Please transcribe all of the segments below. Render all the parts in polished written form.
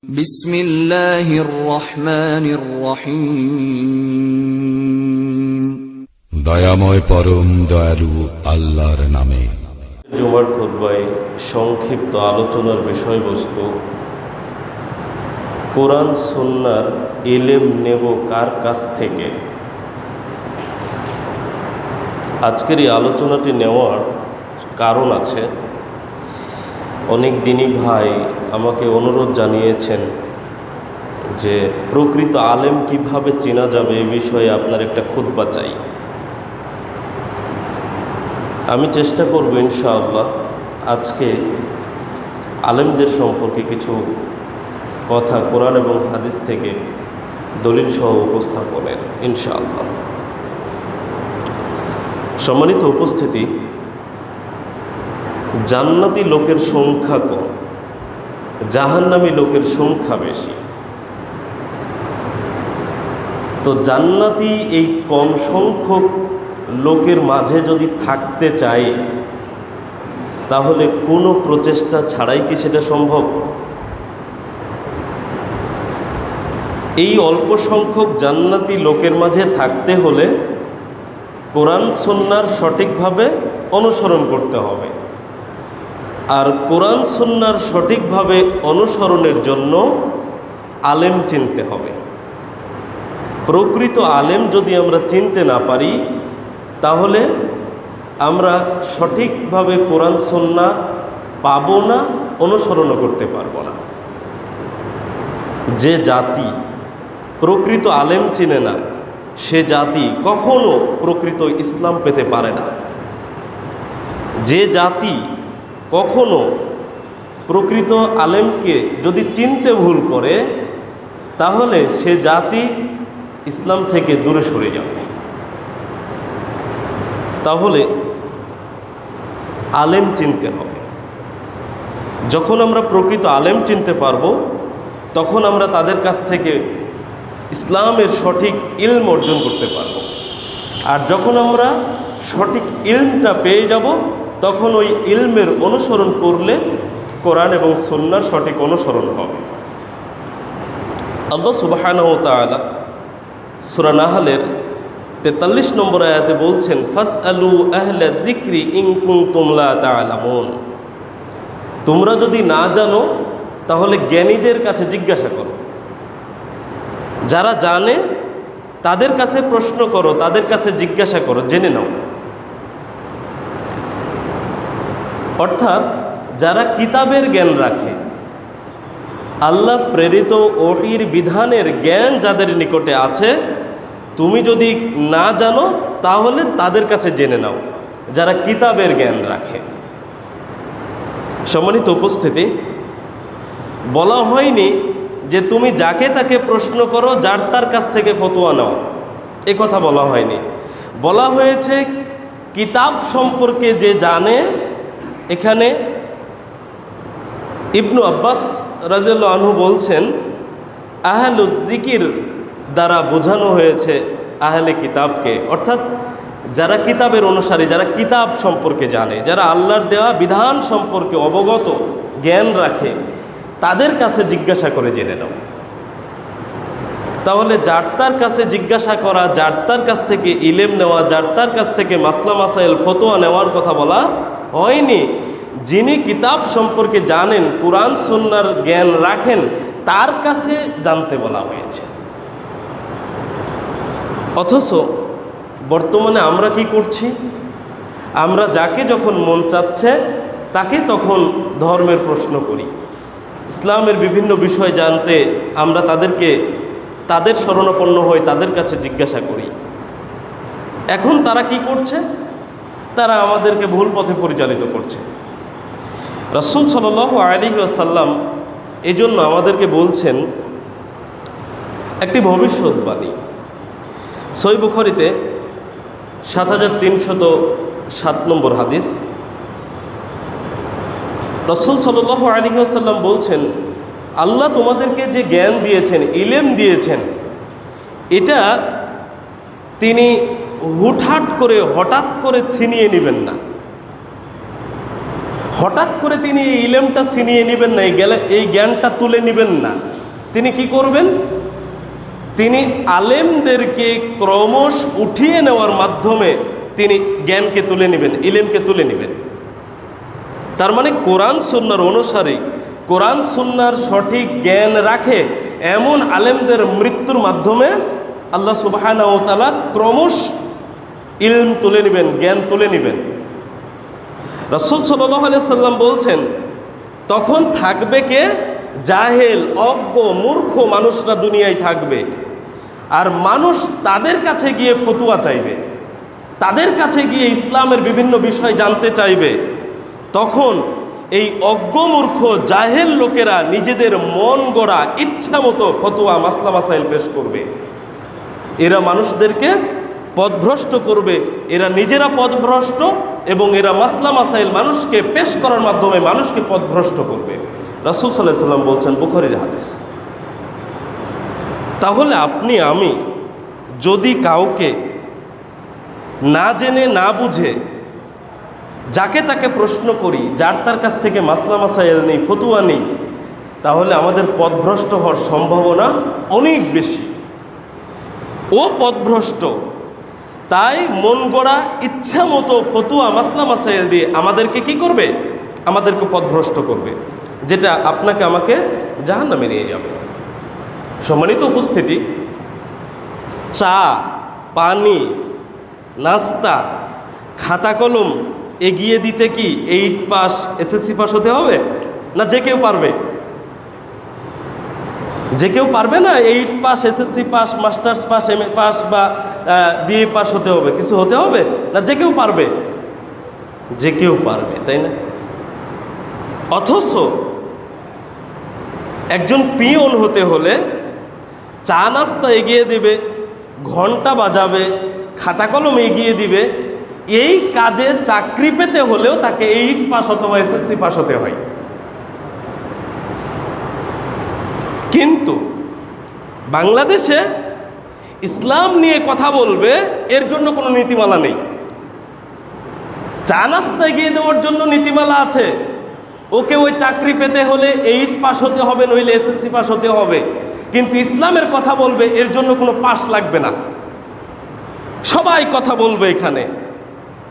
বিসমিল্লাহির রহমানির রহিম। দয়াময় পরম দয়ালু আল্লাহর নামে। জুমার খুতবায় সংক্ষিপ্ত আলোচনার বিষয়বস্তু, কোরআন সুন্নাহর ইলম নেব কার কাছ থেকে। আজকের এই আলোচনাটি নেওয়ার কারণ আছে। অনেক দিনই ভাই আমাকে অনুরোধ জানিয়েছেন যে প্রকৃত আলেম কিভাবে চেনা যাবে এ বিষয়ে আপনার একটা খুতবা চাই। আমি চেষ্টা করব ইনশাআল্লাহ আজকে আলেমদের সম্পর্কে কিছু কথা কোরআন এবং হাদিস থেকে দলিল সহ উপস্থাপনের ইনশাআল্লাহ। সম্মানিত উপস্থিতি, জান্নাতি লোকের সংখ্যা কম, জাহান্নামী লোকের সংখ্যা বেশি। তো জান্নাতি এই কম সংখ্যক লোকের মাঝে যদি থাকতে চাই, তাহলে কোনো প্রচেষ্টা ছাড়াই কি সেটা সম্ভব? এই অল্প সংখ্যক জান্নাতি লোকের মাঝে থাকতে হলে কোরআন সুন্নাহর সঠিকভাবে অনুসরণ করতে হবে। আর কোরআন সুন্নাহর সঠিকভাবে অনুসরণের জন্য আলেম চিনতে হবে। প্রকৃত আলেম যদি আমরা চিনতে না পারি, তাহলে আমরা সঠিকভাবে কোরআন সুন্নাহ পাবো না, অনুসরণও করতে পারবো না। যে জাতি প্রকৃত আলেম চিনে না, সে জাতি কখনো প্রকৃত ইসলাম পেতে পারে না। যে জাতি কখনো প্রকৃত আলেমকে যদি চিনতে ভুল করে, তাহলে সে জাতি ইসলাম থেকে দূরে সরে যাবে। তাহলে আলেম চিনতে হবে। যখন আমরা প্রকৃত আলেম চিনতে পারবো, তখন আমরা তাদের কাছ থেকে ইসলামের সঠিক ইলম অর্জন করতে পারব। আর যখন আমরা সঠিক ইলমটা পেয়ে যাব, তখন ওই ইলমের অনুসরণ করলে কোরআন এবং সুন্নাহর সঠিক অনুসরণ হবে। আল্লাহ সুবহানাহু ওয়া তাআলা সূরা নাহলের 43 নম্বর আয়াতে বলছেন, ফাসআলু আহলা যিকরি ইন কুনতুম লা তা'লামুন। তোমরা যদি না জানো, তাহলে জ্ঞানীদের কাছে জিজ্ঞাসা করো। যারা জানে তাদের কাছে প্রশ্ন করো, তাদের কাছে জিজ্ঞাসা করো, জেনে নাও। অর্থাৎ যারা কিতাবের জ্ঞান রাখে, আল্লাহ প্রেরিত ওহীর বিধানের জ্ঞান যাদের নিকটে আছে, তুমি যদি না জানো তাহলে তাদের কাছে জেনে নাও, যারা কিতাবের জ্ঞান রাখে। সম্মানিত উপস্থিতি, বলা হয়নি যে তুমি যাকে তাকে প্রশ্ন করো, যার তার কাছ থেকে ফতোয়া নাও, এ কথা বলা হয়নি। বলা হয়েছে কিতাব সম্পর্কে যে জানে। এখানে ইবনু আব্বাস রাদিয়াল্লাহু আনহু বলছেন, আহলুদ যিকির দ্বারা বোঝানো হয়েছে আহলে কিতাবকে, অর্থাৎ যারা কিতাবের অনুসারী, যারা কিতাব সম্পর্কে জানে, যারা আল্লাহর দেওয়া বিধান সম্পর্কে অবগত, জ্ঞান রাখে, তাদের কাছে জিজ্ঞাসা করে জেনে নাও। তাহলে যার তার কাছে জিজ্ঞাসা করা, যার তার কাছ থেকে ইলম নেওয়া, যার তার কাছ থেকে মাসলা মাসাইল ফতোয়া নেওয়ার কথা বলা হয়নি। যিনি কিতাব সম্পর্কে জানেন, কোরআন সুন্নাহর জ্ঞান রাখেন, তার কাছে জানতে বলা হয়েছে। অথচ বর্তমানে আমরা কি করছি? আমরা যাকে যখন মন চাচ্ছে তাকে তখন ধর্মের প্রশ্ন করি। ইসলামের বিভিন্ন বিষয় জানতে আমরা তাদের শরণাপন্ন হই, তাদের কাছে জিজ্ঞাসা করি। এখন তারা কি করছে? তারা আমাদেরকে ভুল পথে পরিচালিত করছে। রাসূল সাল্লাল্লাহু আলাইহি ওয়াসাল্লাম এই জন্য আমাদেরকে বলছেন একটি ভবিষ্যৎবাণী। সহিহ বুখারীতে 7307 নম্বর হাদিস, রাসূল সাল্লাল্লাহু আলাইহি ওয়াসাল্লাম বলছেন, আল্লাহ তোমাদেরকে যে জ্ঞান দিয়েছেন, ইলম দিয়েছেন, এটা তিনি হঠাৎ করে ছিনিয়ে নেবেন না। হঠাৎ করে তিনি এই ইলমটা ছিনিয়ে নেবেন না, এই জ্ঞানটা তুলে নেবেন না। তিনি কি করবেন? তিনি আলেমদেরকে ক্রমশ উঠিয়ে নেওয়ার মাধ্যমে তিনি জ্ঞানকে তুলে নেবেন, ইলমকে তুলে নেবেন। তার মানে কোরআন সুন্নাহর অনুসারী, কোরআন সুন্নাহর সঠিক জ্ঞান রাখে এমন আলেমদের মৃত্যুর মাধ্যমে আল্লাহ সুবহানাহু ওয়া তাআলা ক্রমশ ইলম তুলে নেবেন, জ্ঞান তুলে নেবেন। রাসূল সাল্লাল্লাহু আলাইহি সাল্লাম বলছেন, তখন থাকবে কে? জাহেল, অজ্ঞ, মূর্খ মানুষরা দুনিয়ায় থাকবে। আর মানুষ তাদের কাছে গিয়ে ফতোয়া চাইবে, তাদের কাছে গিয়ে ইসলামের বিভিন্ন বিষয় জানতে চাইবে। তখন এই অজ্ঞ, মূর্খ, জাহেল লোকেরা নিজেদের মন গড়া ইচ্ছা মতো ফতোয়া, মাসলা মাসাইল পেশ করবে। এরা মানুষদেরকে পথভ্রষ্ট করবে, এরা নিজেরা পথভ্রষ্ট এবং এরা মাসলা মাসাইল মানুষকে পেশ করার মাধ্যমে মানুষকে পথভ্রষ্ট করবে। রাসূল সাল্লাল্লাহু আলাইহি সাল্লাম বলছেন, বুখারীর হাদিস। তাহলে আপনি আমি যদি কাউকে না জেনে না বুঝে যাকে তাকে প্রশ্ন করি, যার তার কাছ থেকে মাসলা মাসাইল নেই, ফতুয়া নেই, তাহলে আমাদের পথভ্রষ্ট হওয়ার সম্ভাবনা অনেক বেশি। ও পথভ্রষ্ট, তাই মন গড়া ইচ্ছা মতো ফতুয়া, মাসলা মাসাইল দিয়ে আমাদেরকে কি করবে? আমাদেরকে পথভ্রষ্ট করবে, যেটা আপনাকে আমাকে জাহান্নামে নিয়ে যাবে। সম্মানিত উপস্থিতি, চা, পানি, নাস্তা, খাতা কলম এগিয়ে দিতে কি 8 পাস, এসএসসি পাস হতে হবে? না যে কেউ পারবে? যে কেউ পারবে না 8 pass, SSC pass, masters pass, MA pass বা বিএ পাস হতে হবে? কিছু হতে হবে না? যে কেউ পারবে? যে কেউ পারবে, তাই না? অথচ একজন পিয়ন হতে হলে চা নাস্তা এগিয়ে দেবে, ঘন্টা বাজাবে, খাতা কলম এগিয়ে দিবে, এই কাজে চাকরি পেতে হলেও তাকে 8 পাস অথবা এসএসসি পাস হতে হয়। কিন্তু বাংলাদেশে ইসলাম নিয়ে কথা বলবে, এর জন্য কোনো নীতিমালা নেই। চা নাস্তা এগিয়ে দেওয়ার জন্য নীতিমালা আছে, ওকে ওই চাকরি পেতে হলে 8 পাস হতে হবে, নইলে এসএসসি পাস হতে হবে। কিন্তু ইসলামের কথা বলবে, এর জন্য কোনো পাস লাগবে না, সবাই কথা বলবে এখানে।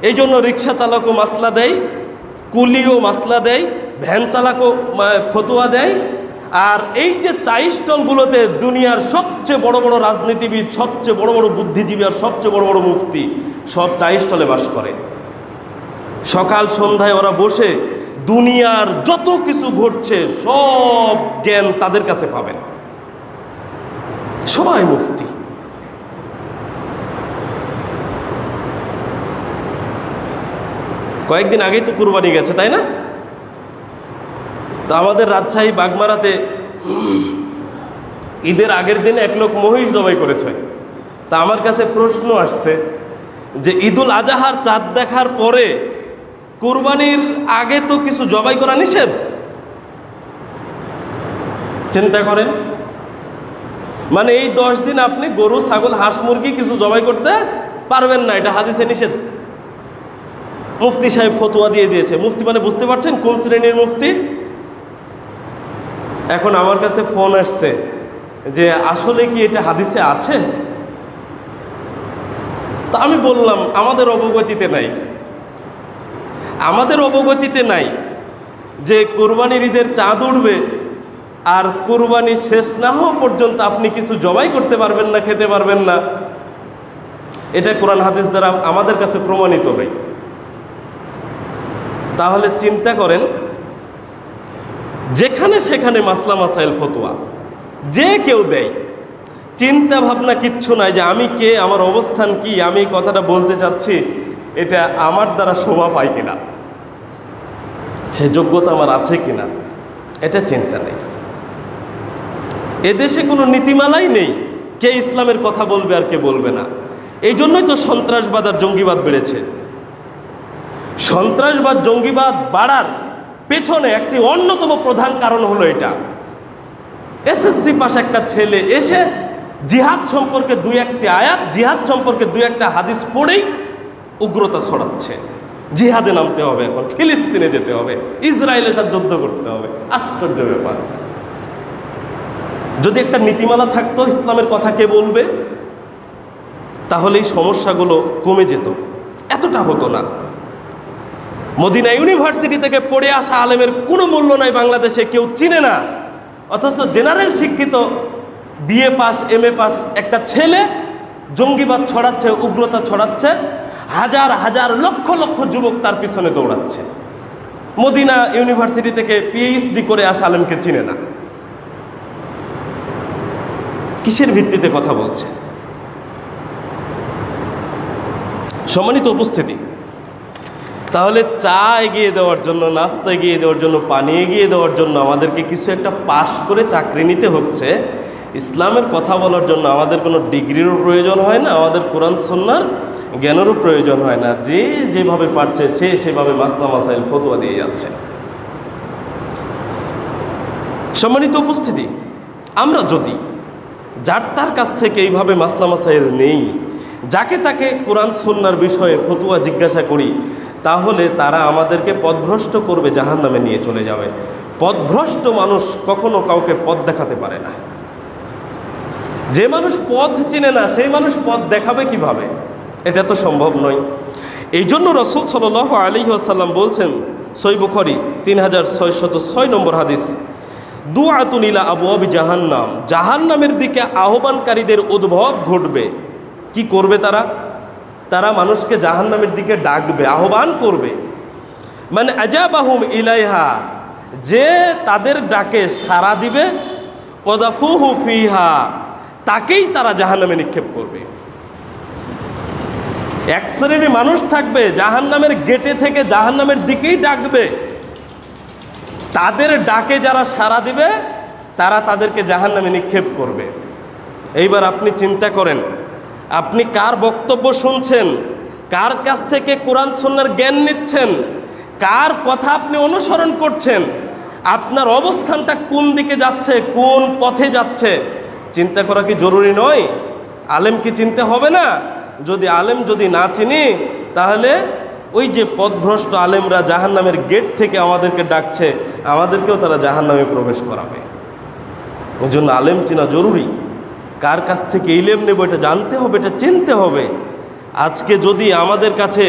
এই জন্য রিক্সা চালকও মাসলা দেয়, কুলিও মাসলা দেয়, ভ্যান চালকও ফতোয়া দেয়। আর এই যে চা স্টলগুলোতে দুনিয়ার সবচেয়ে বড় বড় রাজনীতিবিদ, সবচেয়ে বড় বড় বুদ্ধিজীবী আর সবচেয়ে বড় বড় মুফতি সব চা স্টলে বাস করে। সকাল সন্ধ্যায় ওরা বসে দুনিয়ার যত কিছু ঘটছে সব জ্ঞান তাদের কাছে পাবেন, সবাই মুফতি। কয়েকদিন আগেই তো কুরবানি গেছে, তাই না? তো আমাদের রাজশাহী বাগমারাতে ঈদের আগের দিন এক লোক মহিষ জবাই করেছে। তা আমার কাছে প্রশ্ন আসছে যে ঈদুল আজহার চাঁদ দেখার পরে কুরবানির আগে তো কিছু জবাই করা নিষেধ। চিন্তা করেন, মানে এই 10 দিন আপনি গরু, ছাগল, হাঁস, মুরগি কিছু জবাই করতে পারবেন না, এটা হাদিসে নিষেধ। মুফতি সাহেব ফতোয়া দিয়ে দিয়েছে। মুফতি মানে বুঝতে পারছেন কোন শ্রেণীর মুফতি? এখন আমার কাছে ফোন আসছে যে আসলে কি এটা হাদিসে আছে? তা আমি বললাম আমাদের অবগতিতে নাই, আমাদের অবগতিতে নাই যে কুরবানির ঈদের চাঁদ উঠবে আর কুরবানি শেষ না হওয়া পর্যন্ত আপনি কিছু জবাই করতে পারবেন না, খেতে পারবেন না। এটা কোরআন হাদিস দ্বারা আমাদের কাছে প্রমাণিত নয়। তাহলে চিন্তা করেন, যেখানে সেখানে মাসলা মাসাইল ফতোয়া যে কেউ দেয়, চিন্তা ভাবনা কিচ্ছু নাই যে আমি কে, আমার অবস্থান কি, আমি কথাটা বলতে চাচ্ছি এটা আমার দ্বারা শোভা পায় কিনা, সে যোগ্যতা আমার আছে কিনা, এটা চিন্তা নেই। এদেশে কোনো নীতিমালাই নেই কে ইসলামের কথা বলবে আর কে বলবে না। এই জন্যই তো সন্ত্রাসবাদ আর জঙ্গিবাদ বেড়েছে। সন্ত্রাসবাদ, জঙ্গিবাদ বাড়ার পেছনে একটি অন্যতম প্রধান কারণ হলো এটা। এসএসসি পাস একটা ছেলে এসে জিহাদ সম্পর্কে 2-1টি আয়াত, জিহাদ সম্পর্কে 2-1টা হাদিস পড়েই উগ্রতা ছড়াচ্ছে। জিহাদে নামতে হবে, এখন ফিলিস্তিনে যেতে হবে, ইসরায়েলের সাথে যুদ্ধ করতে হবে। আশ্চর্য ব্যাপার। যদি একটা নীতিমালা থাকতো ইসলামের কথা কে বলবে, তাহলে এই সমস্যাগুলো কমে যেত, এতটা হতো না। মদিনা ইউনিভার্সিটি থেকে পড়ে আসা আলেমের কোনো মূল্য নাই বাংলাদেশে, কেউ চিনে না। অথচ জেনারেল শিক্ষিত বিএ পাস এমএ পাস একটা ছেলে জঙ্গিবাদ ছড়াচ্ছে, উগ্রতা ছড়াচ্ছে, হাজার হাজার লক্ষ লক্ষ যুবক তার পিছনে দৌড়াচ্ছে। মদিনা ইউনিভার্সিটি থেকে পিএইচডি করে আসা আলেমকে চিনে না। কিসের ভিত্তিতে কথা বলছে? সম্মানিত উপস্থিতি, তাহলে চা এগিয়ে দেওয়ার জন্য, নাস্তা এগিয়ে দেওয়ার জন্য, পানি এগিয়ে দেওয়ার জন্য আমাদেরকে কিছু একটা পাশ করে চাকরি নিতে হচ্ছে। ইসলামের কথা বলার জন্য আমাদের কোনো ডিগ্রিরও প্রয়োজন হয় না, আমাদের কোরআন সুন্নাহর জ্ঞানেরও প্রয়োজন হয় না। যে যেভাবে পারছে সে সেভাবে মাসলা মাসাইল ফতোয়া দিয়ে যাচ্ছে। সম্মানিত উপস্থিতি, আমরা যদি যার তার কাছ থেকে এইভাবে মাসলা মাসাইল নেই, যাকে তাকে কোরআন সুন্নাহর বিষয়ে ফতোয়া জিজ্ঞাসা করি, তাহলে তারা আমাদেরকে পথভ্রষ্ট করবে, জাহান্নামে নিয়ে চলে যাবে। পথভ্রষ্ট মানুষ কখনো কাউকে পথ দেখাতে পারে না। যে মানুষ পথ চিনে না সেই মানুষ পথ দেখাবে কিভাবে? এটা তো সম্ভব নয়। এই জন্য রাসূল সাল্লাল্লাহু আলাইহি ওয়াসাল্লাম বলছেন, সহিহ বুখারী 3606 নম্বর হাদিস, দুআতুন ইলা আবওয়াবি জাহান্নাম, জাহান্নামের দিকে আহ্বানকারীদের উদ্ভব ঘটবে। কি করবে তারা? তারা মানুষকে জাহান্নামের দিকে ডাকবে, আহ্বান করবে। মানে আজাবাহুম ইলাইহা, যে তাদের ডাকে সাড়া দিবে, কদাফুহু ফিহা, তাকেই তারা জাহান্নামে নিক্ষেপ করবে। এক শ্রেণীর মানুষ থাকবে জাহান্নামের গেটে থেকে জাহান্নামের দিকেই ডাকবে, তাদের ডাকে যারা সাড়া দিবে তারা তাদেরকে জাহান্নামে নিক্ষেপ করবে। এইবার আপনি চিন্তা করেন, আপনি কার বক্তব্য শুনছেন, কার কাছ থেকে কোরআন সুন্নাহর জ্ঞান নিচ্ছেন, কার কথা আপনি অনুসরণ করছেন, আপনার অবস্থানটা কোন দিকে যাচ্ছে, কোন পথে যাচ্ছে, চিন্তা করা কি জরুরি নয়? আলেম কি চিনতে হবে না? আলেম যদি না চিনি, তাহলে ওই যে পথভ্রষ্ট আলেমরা জাহান্নামের গেট থেকে আমাদেরকে ডাকছে, আমাদেরকেও তারা জাহান্নামে প্রবেশ করাবে। ওই জন্য আলেম চেনা জরুরি। কার কাছ থেকে ইলম নেব এটা জানতে হবে, এটা চিনতে হবে। আজকে যদি আমাদের কাছে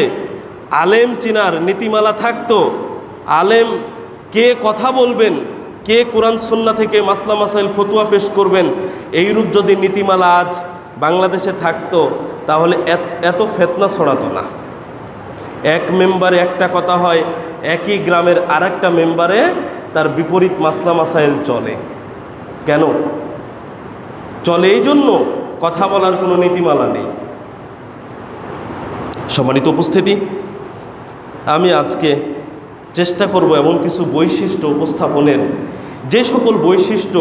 আলেম চিনার নীতিমালা থাকতো, আলেম কে কথা বলবেন, কে কোরআন সুন্নাহ থেকে মাসলা মাসাইল ফতোয়া পেশ করবেন, এইরূপ যদি নীতিমালা আজ বাংলাদেশে থাকতো, তাহলে এত ফিতনা ছড়াতো না। এক মেম্বারে একটা কথা হয়, একই গ্রামের আরেকটা মেম্বারে তার বিপরীত মাসলা মাসাইল চলে। কেন চলে? এই জন্য কথা বলার কোনো নীতিমালা নেই। সম্মানিত উপস্থিতি, আমি আজকে চেষ্টা করব এমন কিছু বৈশিষ্ট্য উপস্থাপনের, যে সকল বৈশিষ্ট্য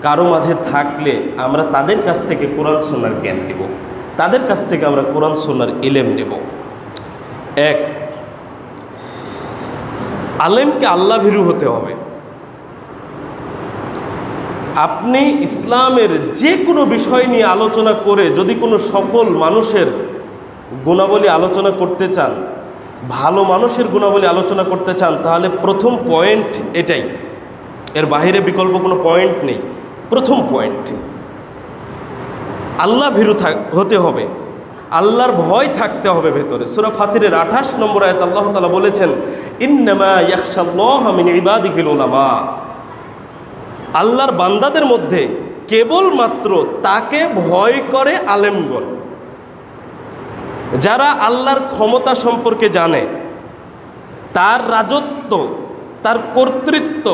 কারো মাঝে থাকলে আমরা তাদের কাছ থেকে কোরআন সুন্নাহর জ্ঞান নেব, তাদের কাছ থেকে আমরা কোরআন সুন্নাহর ইলম নেব। এক, আলেমকে আল্লাহ ভীরু হতে হবে। আপনি ইসলামের যে কোনো বিষয় নিয়ে আলোচনা করে যদি কোনো সফল মানুষের গুণাবলী আলোচনা করতে চান, ভালো মানুষের গুণাবলী আলোচনা করতে চান, তাহলে প্রথম পয়েন্ট এটাই, এর বাহিরে বিকল্প কোনো পয়েন্ট নেই। প্রথম পয়েন্ট, আল্লাহ ভীরু হতে হবে, আল্লাহর ভয় থাকতে হবে ভেতরে। সূরা ফাতিরের 28 নম্বর আয়াত আল্লাহ তাআলা বলেছেন, ইন্নামা ইয়াখশাল্লাহা মিন ইবাদিহিল উলামা, আল্লাহর বান্দাদের মধ্যে কেবলমাত্র তাকে ভয় করে আলেমগণ। যারা আল্লাহর ক্ষমতা সম্পর্কে জানে, তার রাজত্ব, তার কর্তৃত্ব,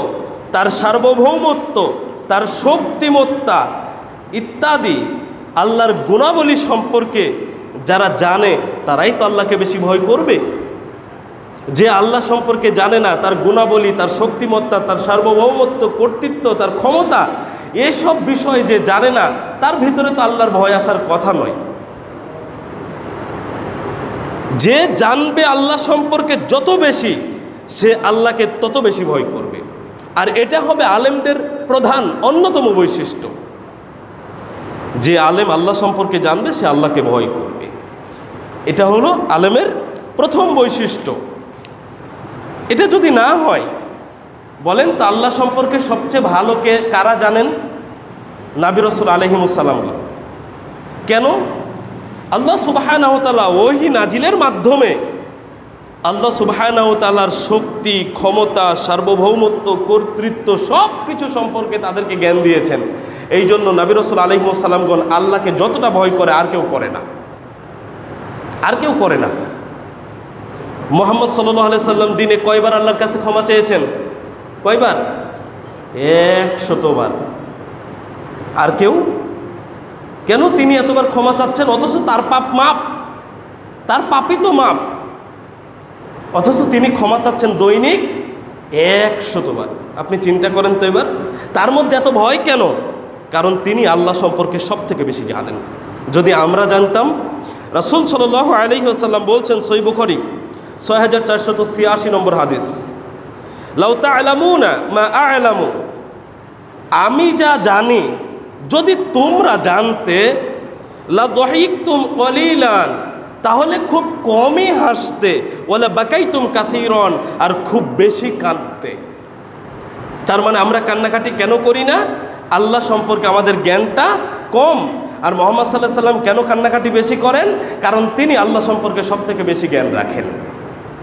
তার সার্বভৌমত্ব, তার শক্তিমত্তা ইত্যাদি আল্লাহর গুণাবলী সম্পর্কে যারা জানে, তারাই তো আল্লাহকে বেশি ভয় করবে। যে আল্লাহ সম্পর্কে জানে না, তার গুণাবলী, তার শক্তিমত্তা, তার সার্বভৌমত্ব, কর্তৃত্ব, তার ক্ষমতা, এসব বিষয় যে জানে না, তার ভিতরে তো আল্লাহর ভয় আসার কথা নয়। যে জানবে আল্লাহ সম্পর্কে যত বেশি, সে আল্লাহকে তত বেশি ভয় করবে। আর এটা হবে আলেমদের প্রধান অন্যতম বৈশিষ্ট্য। যে আলেম আল্লাহ সম্পর্কে জানবে, সে আল্লাহকে ভয় করবে। এটা হলো আলেমের প্রথম বৈশিষ্ট্য। এটা যদি না হয়, বলেন তো আল্লাহ সম্পর্কে সবচেয়ে ভালো কারা জানেন? নবী রাসূল আলাইহিমুসসালামগণ। কেন? আল্লাহ সুবহানাহু ওয়া তাআলা ওহী নাজিলের মাধ্যমে আল্লাহ সুবহানাহু ওয়া তাআলার শক্তি, ক্ষমতা, সার্বভৌমত্ব, কর্তৃত্ব সব কিছু সম্পর্কে তাদেরকে জ্ঞান দিয়েছেন। এই জন্য নবী রাসূল আলাইহিমুসসালামগণ আল্লাহকে যতটা ভয় করে আর কেউ করে না, আর কেউ করে না। মুহাম্মদ সাল্লাল্লাহু আলাইহি সাল্লাম দিনে কয়বার আল্লাহর কাছে ক্ষমা চেয়েছেন? কয়বার? 100 বার। আর কেউ? কেন তিনি এতবার ক্ষমা চাচ্ছেন অথচ তার পাপ মাপ, তার পাপই তো মাপ, অথচ তিনি ক্ষমা চাচ্ছেন দৈনিক 100 বার। আপনি চিন্তা করেন তো এবার, তার মধ্যে এত ভয় কেন? কারণ তিনি আল্লাহ সম্পর্কে সব থেকে বেশি জানেন। যদি আমরা জানতাম, রাসূল সাল্লাল্লাহু আলাইহি ওয়াসাল্লাম বলছেন, সহিহ বুখারী 6486 নম্বর হাদিস, লাউ তা'লামুনা মা আ'লামু, আমি যা জানি যদি তোমরা জানতে, লা দাহিকতুম কলিলান, তাহলে খুব কমই হাসতে, ওয়ালা বাকাইতুম কাসীরান, আর খুব বেশি কাঁদতে। তার মানে আমরা কান্নাকাটি কেন করি না? আল্লাহ সম্পর্কে আমাদের জ্ঞানটা কম। আর মুহাম্মদ সাল্লাল্লাহু আলাইহি ওয়াসাল্লাম কেন কান্নাকাটি বেশি করেন? কারণ তিনি আল্লাহ সম্পর্কে সব থেকে বেশি জ্ঞান রাখেন।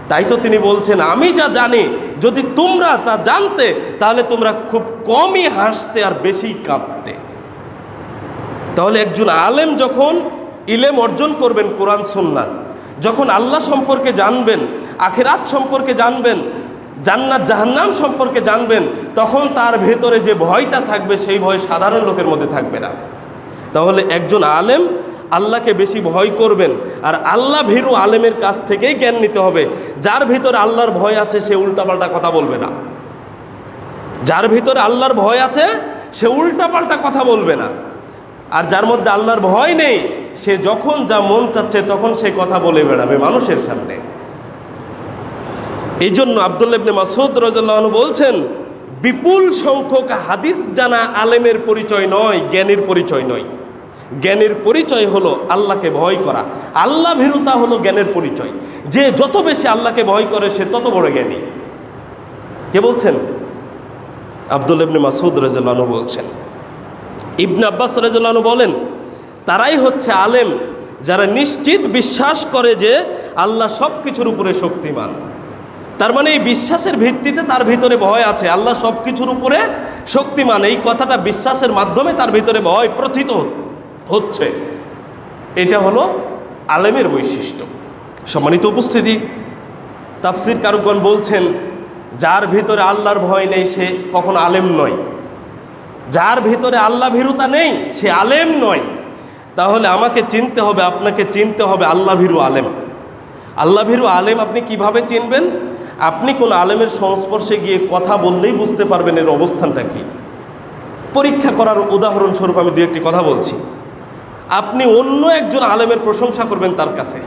তাই তো তিনি বলছেন, আমি যা জানি যদি তোমরা তা জানতে, তাহলে তোমরা খুব কমই হাসতে আর বেশি কাঁদতে। তাহলে একজন আলেম যখন ইলম অর্জন করবেন কোরআন সুন্নাহ, যখন আল্লাহ সম্পর্কে জানবেন, আখিরাত সম্পর্কে জানবেন, জান্নাত জাহান্নাম সম্পর্কে জানবেন, তখন তার ভেতরে যে ভয়টা থাকবে সেই ভয় সাধারণ লোকের মধ্যে থাকবে না। তাহলে একজন আলেম আল্লাহকে বেশি ভয় করবেন, আর আল্লাহ ভীরু আলেমের কাছ থেকেই জ্ঞান নিতে হবে। যার ভিতরে আল্লাহর ভয় আছে সে উল্টাপাল্টা কথা বলবে না, যার ভিতরে আল্লাহর ভয় আছে সে উল্টাপাল্টা কথা বলবে না। আর যার মধ্যে আল্লাহর ভয় নেই, সে যখন যা মন চাচ্ছে তখন সে কথা বলে বেড়াবে মানুষের সামনে। এই জন্য আব্দুল্লাহ ইবনে মাসউদ রাদিয়াল্লাহু আনহু বলছেন, বিপুল সংখ্যক হাদিস জানা আলেমের পরিচয় নয়, জ্ঞানীর পরিচয় নয়। জ্ঞানের পরিচয় হলো আল্লাহকে ভয় করা, আল্লাহ ভীরুতা হলো জ্ঞানের পরিচয়। যে যত বেশি আল্লাহকে ভয় করে সে তত বড় জ্ঞানী। কে বলছেন? আব্দুল্লাহ ইবনে মাসউদ রাদিয়াল্লাহু আনহু বলছেন। ইবনে আব্বাস রাদিয়াল্লাহু আনহু বলেন, তারাই হচ্ছে আলেম যারা নিশ্চিত বিশ্বাস করে যে আল্লাহ সব কিছুর উপরে শক্তিমান। তার মানে এই বিশ্বাসের ভিত্তিতে তার ভিতরে ভয় আছে, আল্লাহ সব কিছুর উপরে শক্তিমান। এই কথাটা বিশ্বাসের মাধ্যমে তার ভিতরে ভয় প্রথিত হচ্ছে। এটা হলো আলেমের বৈশিষ্ট্য। সম্মানিত উপস্থিতি, তাফসীর কারকগণ বলছেন, যার ভিতরে আল্লাহর ভয় নেই সে কখনো আলেম নয়, যার ভিতরে আল্লাহ ভীরুতা নেই সে আলেম নয়। তাহলে আমাকে চিনতে হবে, আপনাকে চিনতে হবে আল্লাহ ভীরু আলেম। আল্লাহ ভীরু আলেম আপনি কিভাবে চিনবেন? আপনি কোন আলেমের সংস্পর্শে গিয়ে কথা বললেই বুঝতে পারবেন এর অবস্থানটা কি। পরীক্ষা করার উদাহরণস্বরূপ আমি দু একটি কথা বলছি। আপনি অন্য একজন আলেমের প্রশংসা করবেন তার কাছে,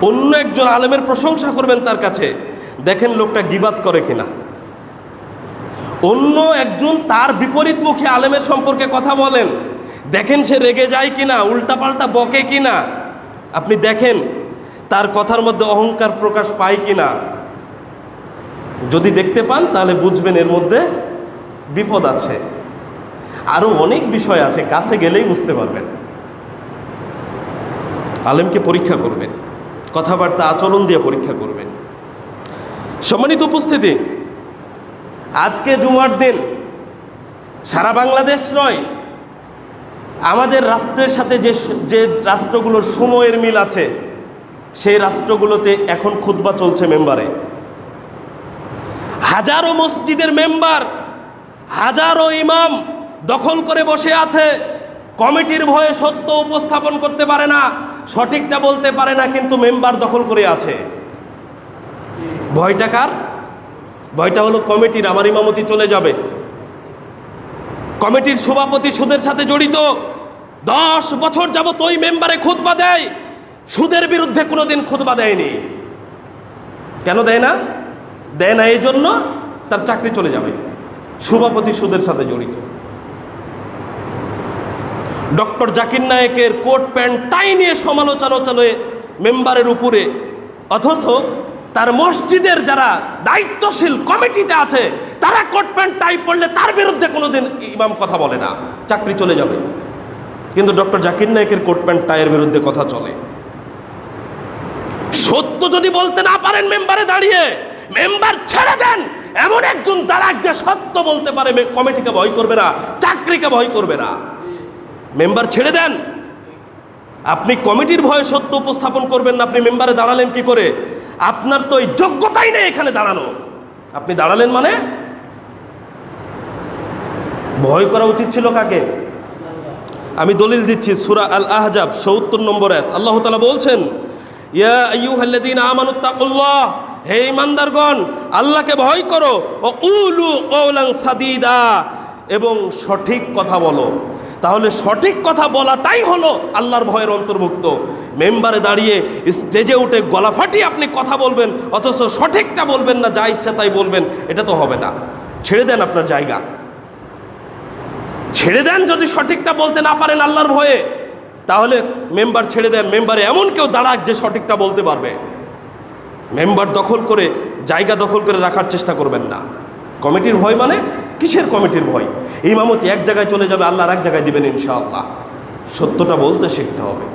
অন্য একজন আলেমের প্রশংসা করবেন তার কাছে, দেখেন লোকটা গীবাত করে কিনা। অন্য একজন তার বিপরীতমুখী আলেমের সম্পর্কে কথা বলেন, দেখেন সে রেগে যায় কিনা, উল্টাপাল্টা বকে কিনা। আপনি দেখেন তার কথার মধ্যে অহংকার প্রকাশ পায় কিনা। যদি দেখতে পান তাহলে বুঝবেন এর মধ্যে বিপদ আছে। আরও অনেক বিষয় আছে, কাছে গেলেই বুঝতে পারবেন। আলেমকে পরীক্ষা করবেন, কথাবার্তা আচরণ দিয়ে পরীক্ষা করবেন। সম্মানিত উপস্থিতি, আজকে জুমার দিন সারা বাংলাদেশ নয়, আমাদের রাষ্ট্রের সাথে যে রাষ্ট্রগুলোর সময়ের মিল আছে সেই রাষ্ট্রগুলোতে এখন খুতবা চলছে মেম্বারে। হাজারো মসজিদের মেম্বার, হাজারো ইমাম দখল করে বসে আছে। কমিটির ভয়ে সত্য উপস্থাপন করতে পারে না, সঠিকটা বলতে পারে না, কিন্তু মেম্বার দখল করে আছে। ভয়টা কার? ভয়টা হলো কমিটির। আমার ইমামতি চলে যাবে। কমিটির সভাপতি সুদের সাথে জড়িত, 10 বছর যাবত ওই মেম্বারে খুতবা দেয়, সুদের বিরুদ্ধে কোনোদিন খুতবা দেয়নি। কেন দেয় না? দেয় না এই জন্য তার চাকরি চলে যাবে। সভাপতি সুদের সাথে জড়িত। ডক্টর জাকির নায়েকের কোট প্যান্ট টাই নিয়ে সমালোচনা চলে মেম্বারের উপরে, অথচ তার মসজিদের যারা দায়িত্বশীল কমিটিতে আছে তারা কোট প্যান্ট টাই পড়লে তার বিরুদ্ধে কোনোদিন ইমাম কথা বলে না, চাকরি চলে যাবে। কিন্তু ডক্টর জাকির নায়েকের কোট প্যান্ট টাইয়ের বিরুদ্ধে কথা চলে। সত্য যদি বলতে না পারেন মেম্বারে দাঁড়িয়ে, মেম্বার ছেড়ে দেন। এমন একজন দাঁড়াক যে সত্য বলতে পারে, কমিটিকে ভয় করবে না, চাকরিকে ভয় করবে না। মেম্বার ছেড়ে দেন। আপনি কমিটির ভয়ে সত্য উপস্থাপন করবেন না, আপনি মেম্বারে দাঁড়ালেন কি করে? আপনার তো এই যোগ্যতাই নেই এখানে দাঁড়ানো। আপনি দাঁড়ালেন মানে ভয় করা উচিত ছিল কাকে? আমি দলিল দিচ্ছি, সূরা আল আহজাব ৭০ নম্বর আয়াত। আল্লাহ তাআলা বলছেন, ইয়া আইয়ুহাল্লাযীনা আমানুত্তাকুল্লাহ, হে ঈমানদারগণ আল্লাহকে ভয় করো, ও কুলু কওলান সাদীদা, এবং সঠিক কথা বলো। তাহলে সঠিক কথা বলাটাই হলো আল্লাহর ভয়ের অন্তর্ভুক্ত। মেম্বারে দাঁড়িয়ে স্টেজে উঠে গলা ফাটিয়ে আপনি কথা বলবেন, অথচ সঠিকটা বলবেন না, যা ইচ্ছা তাই বলবেন, এটা তো হবে না। ছেড়ে দেন আপনার জায়গা, ছেড়ে দেন। যদি সঠিকটা বলতে না পারেন আল্লাহর ভয়ে, তাহলে মেম্বার ছেড়ে দেন। মেম্বারে এমন কেউ দাঁড়াক যে সঠিকটা বলতে পারবে। মেম্বার দখল করে, জায়গা দখল করে রাখার চেষ্টা করবেন না। কমিটির ভয় মানে কিসের কমিটির ভয়? ইমামতি এক জায়গায় চলে যাবে, আল্লাহ এক জায়গায় দিবেন ইনশাআল্লাহ। সত্যটা বলতে শিখতে হবে।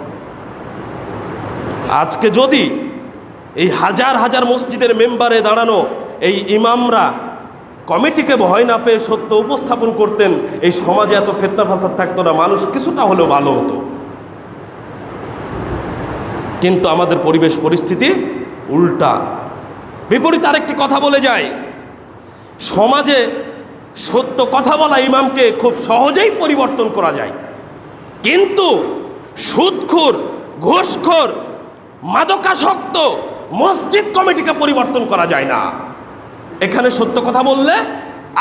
আজকে যদি এই হাজার হাজার মসজিদের মেম্বারে দাঁড়ানো এই ইমামরা কমিটিকে ভয় না পেয়ে সত্য উপস্থাপন করতেন, এই সমাজে এত ফিতনা ফাসাদ থাকতো না, মানুষ কিছুটা হলেও ভালো হতো। কিন্তু আমাদের পরিবেশ পরিস্থিতি উল্টা। বিপরীত আরেকটি কথা বলে যায়, সমাজে সত্য কথা বলা ইমামকে খুব সহজেই পরিবর্তন করা যায়, কিন্তু সুদখোর, ঘুষখোর, মাদকাসক্ত মসজিদ কমিটিকে পরিবর্তন করা যায় না। এখানে সত্য কথা বললে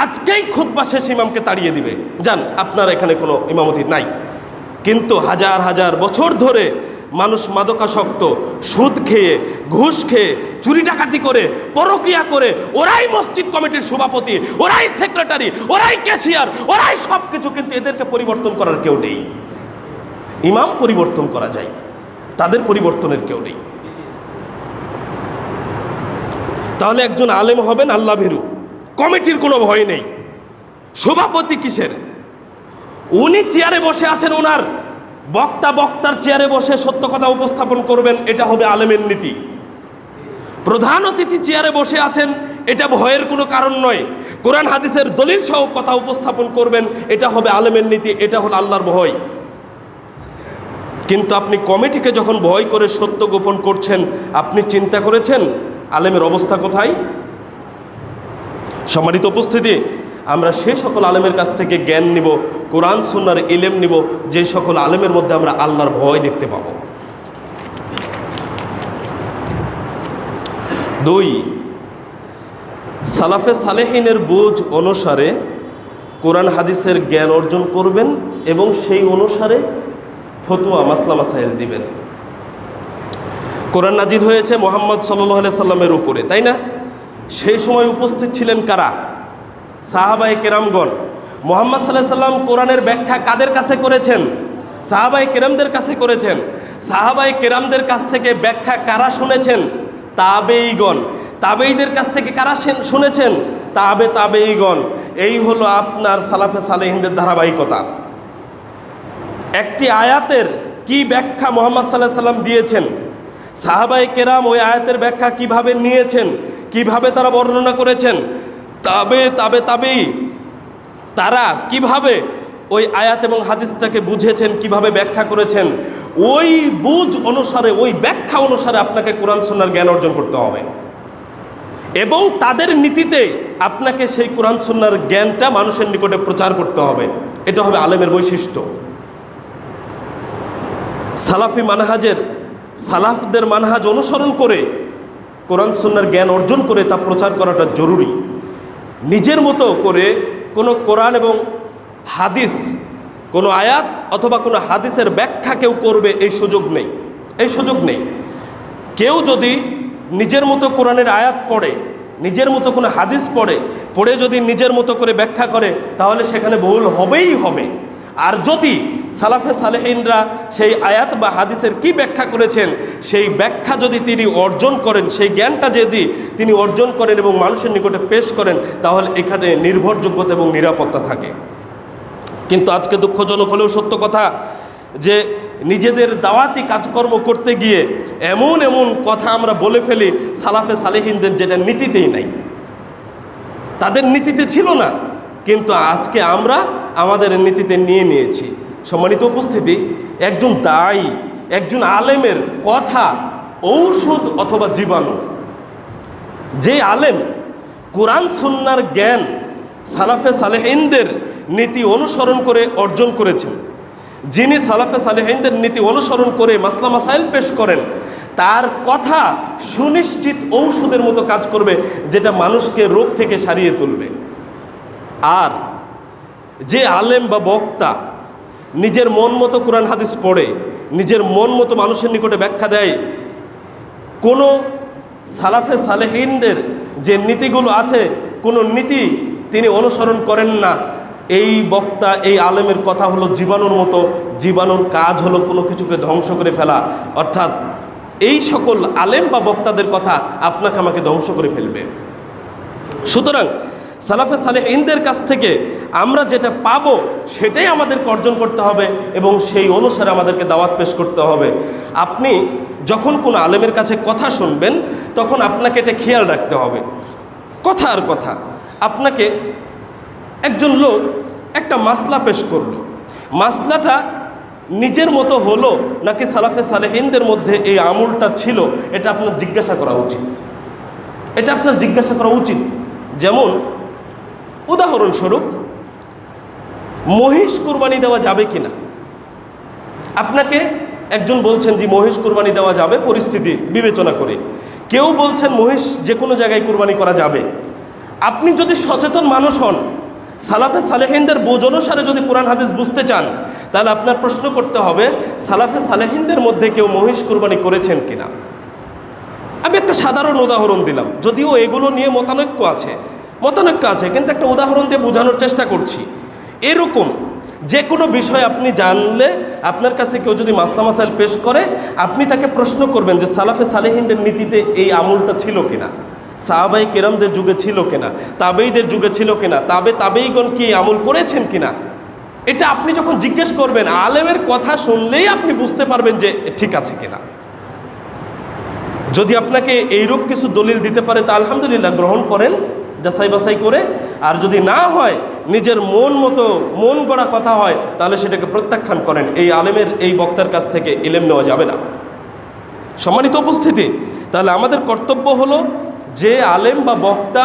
আজকেই খুতবা শেষ ইমামকে তাড়িয়ে দিবে, যান আপনার এখানে কোনো ইমামতি নাই। কিন্তু হাজার হাজার বছর ধরে মানুষ মাদকাসক্ত, সুদ খেয়ে, ঘুষ খেয়ে, চুরি ডাকাতি করে, পরকিয়া করে, ওরাই মসজিদ কমিটির সভাপতি, ওরাই সেক্রেটারি, ওরাই ক্যাশিয়ার, ওরাই সব কিছু। কিন্তু এদেরকে পরিবর্তন করার কেউ নেই। ইমাম পরিবর্তন করা যায়, তাদের পরিবর্তনের কেউ নেই। তাহলে একজন আলেম হবেন আল্লাহ ভীরু, কমিটির কোনো ভয় নেই। সভাপতি কিসের? উনি চেয়ারে বসে আছেন, ওনার বক্তার চেয়ারে বসে সত্য কথা উপস্থাপন করবেন, এটা হবে আলেমের নীতি। প্রধান অতিথি চেয়ারে বসে আছেন, এটা ভয়ের কোনো কারণ নয়। কোরআন হাদিসের দলিল সহ কথা উপস্থাপন করবেন, এটা হবে আলেমের নীতি, এটা হলো আল্লাহর ভয়। কিন্তু আপনি কমিটিকে যখন ভয় করে সত্য গোপন করছেন, আপনি চিন্তা করেছেন আলেমের অবস্থা কোথায়? সম্মানিত উপস্থিতি, আমরা সে সকল আলেমের কাছ থেকে জ্ঞান নিব, কোরআন সুন্নাহর ইলম নিব, যে সকল আলেমের মধ্যে আমরা আল্লাহর ভয় দেখতে পাব। 2, সালাফে সালেহিনের বুঝ অনুসারে কোরআন হাদিসের জ্ঞান অর্জন করবেন এবং সেই অনুসারে ফতোয়া মাসলা মাসাইল দিবেন। কোরআন নাজিল হয়েছে মুহাম্মদ সাল্লাল্লাহু আলাইহি সাল্লামের উপরে, তাই না? সেই সময় উপস্থিত ছিলেন কারা? সাহাবায়ে কেরামগণ। মুহাম্মদ সাল্লাল্লাহু আলাইহি সাল্লাম কোরআনের ব্যাখ্যা কাদের কাছে করেছেন? সাহাবায়ে কেরামদের কাছে করেছেন। সাহাবায়ে কেরামদের কাছ থেকে ব্যাখ্যা কারা শুনেছেন? তাবেঈগণ। তাবেঈদের কাছ থেকে কারা শুনেছেন? তাবেঈগণ। এই হলো আপনার সালাফে সালেহিনদের ধারাবাহিকতা। একটি আয়াতের কি ব্যাখ্যা মুহাম্মদ সাল্লাল্লাহু আলাইহি সাল্লাম দিয়েছেন, সাহাবায়ে কেরাম ওই আয়াতের ব্যাখ্যা কিভাবে নিয়েছেন, কিভাবে তারা বর্ণনা করেছেন, তাবেঈ তারা কিভাবে ওই আয়াত এবং হাদিসটাকে বুঝেছেন, কিভাবে ব্যাখ্যা করেছেন, ওই বুঝ অনুসারে, ওই ব্যাখ্যা অনুসারে আপনাকে কোরআন সুন্নাহর জ্ঞান অর্জন করতে হবে এবং তাদের নীতিতে আপনাকে সেই কোরআন সুন্নাহর জ্ঞানটা মানুষের নিকটে প্রচার করতে হবে। এটা হবে আলেমের বৈশিষ্ট্য। সালাফি মানহাজের, সালাফদের মানহাজ অনুসরণ করে কোরআন সুন্নাহর জ্ঞান অর্জন করে তা প্রচার করাটা জরুরি। নিজের মতো করে কোনো কোরআন এবং হাদিস, কোনো আয়াত অথবা কোনো হাদিসের ব্যাখ্যা কেউ করবে এই সুযোগ নেই, এই সুযোগ নেই। কেউ যদি নিজের মতো কোরআনের আয়াত পড়ে, নিজের মতো কোনো হাদিস পড়ে যদি নিজের মতো করে ব্যাখ্যা করে, তাহলে সেখানে ভুল হবেই হবে। আর যদি সালাফে সালেহিনরা সেই আয়াত বা হাদিসের কি ব্যাখ্যা করেছেন, সেই ব্যাখ্যা যদি তিনি অর্জন করেন, সেই জ্ঞানটা যদি তিনি অর্জন করেন এবং মানুষের নিকটে পেশ করেন, তাহলে এখানে নির্ভরযোগ্যতা এবং নিরাপত্তা থাকে। কিন্তু আজকে দুঃখজনক হলেও সত্য কথা যে নিজেদের দাওয়াতি কাজকর্ম করতে গিয়ে এমন এমন কথা আমরা বলে ফেলি সালাফে সালেহিনদের, যেটা নীতিতেই নাই, তাদের নীতিতে ছিল না, কিন্তু আজকে আমরা আমাদের নীতিতে নিয়ে নিয়েছি। সম্মানিত উপস্থিতি, একজন দায়ী, একজন আলেমের কথা ঔষধ অথবা জীবাণু। যে আলেম কোরআন সুন্নাহর জ্ঞান সালাফে সালেহিনদের নীতি অনুসরণ করে অর্জন করেছেন, যিনি সালাফে সালেহিনদের নীতি অনুসরণ করে মাসলা মাসাইল পেশ করেন, তার কথা সুনিশ্চিত ঔষধের মতো কাজ করবে, যেটা মানুষকে রোগ থেকে সারিয়ে তুলবে। আর যে আলেম বা বক্তা নিজের মন মতো কোরআন হাদিস পড়ে, নিজের মন মতো মানুষের নিকটে ব্যাখ্যা দেয়, কোনো সালাফে সালেহিনদের যে নীতিগুলো আছে কোনো নীতি তিনি অনুসরণ করেন না, এই বক্তা, এই আলেমের কথা হলো জীবাণুর মতো। জীবাণুর কাজ হলো কোনো কিছুকে ধ্বংস করে ফেলা, অর্থাৎ এই সকল আলেম বা বক্তাদের কথা আপনাকে আমাকে ধ্বংস করে ফেলবে। সুতরাং সালাফে সালেহিনদের কাছ থেকে আমরা যেটা পাবো সেটাই আমাদেরকে অর্জন করতে হবে এবং সেই অনুসারে আমাদেরকে দাওয়াত পেশ করতে হবে। আপনি যখন কোনো আলেমের কাছে কথা শুনবেন তখন আপনাকে এটা খেয়াল রাখতে হবে। কথা আর কথা, আপনাকে একজন লোক একটা মাসলা পেশ করলো, মাসলাটা নিজের মতো হলো নাকি সালাফে সালেহিনদের মধ্যে এই আমলটা ছিল, এটা আপনার জিজ্ঞাসা করা উচিত। এটা আপনার জিজ্ঞাসা করা উচিত। যেমন উদাহরণস্বরূপ, মহিষ কুরবানি দেওয়া যাবে কিনা, আপনাকে একজন বলছেন যে মহিষ কুরবানি দেওয়া যাবে পরিস্থিতি বিবেচনা করে, কেউ বলছেন মহিষ যে কোনো জায়গায় কুরবানি করা যাবে। আপনি যদি সচেতন মানুষ হন, সালাফে সালেহিনদের বোঝ অনুসারে যদি কোরআন হাদিস বুঝতে চান, তাহলে আপনার প্রশ্ন করতে হবে সালাফে সালেহিনদের মধ্যে কেউ মহিষ কুরবানি করেছেন কিনা। আমি একটা সাধারণ উদাহরণ দিলাম, যদিও এগুলো নিয়ে মতানৈক্য আছে, কিন্তু একটা উদাহরণ দিয়ে বোঝানোর চেষ্টা করছি। এরকম যে কোনো বিষয় আপনি জানলে, আপনার কাছে কেউ যদি মাসলা মাসাইল পেশ করে, আপনি তাকে প্রশ্ন করবেন যে সালাফে সালেহিনদের নীতিতে এই আমলটা ছিল কিনা, সাহাবাই কেরামদের যুগে ছিল কিনা, তাবেইদের যুগে ছিল কিনা, তাবেইগণ কি আমল করেছেন কিনা। এটা আপনি যখন জিজ্ঞেস করবেন, আলেমের কথা শুনলেই আপনি বুঝতে পারবেন যে ঠিক আছে কিনা। যদি আপনাকে এইরূপ কিছু দলিল দিতে পারে তা আলহামদুলিল্লাহ গ্রহণ করেন যাচাই বাছাই করে, আর যদি না হয়, নিজের মন মতো মন গড়া কথা হয়, তাহলে সেটাকে প্রত্যাখ্যান করেন। এই আলেমের, এই বক্তার কাছ থেকে ইলম নেওয়া যাবে না। সম্মানিত উপস্থিতি, তাহলে আমাদের কর্তব্য হলো যে আলেম বা বক্তা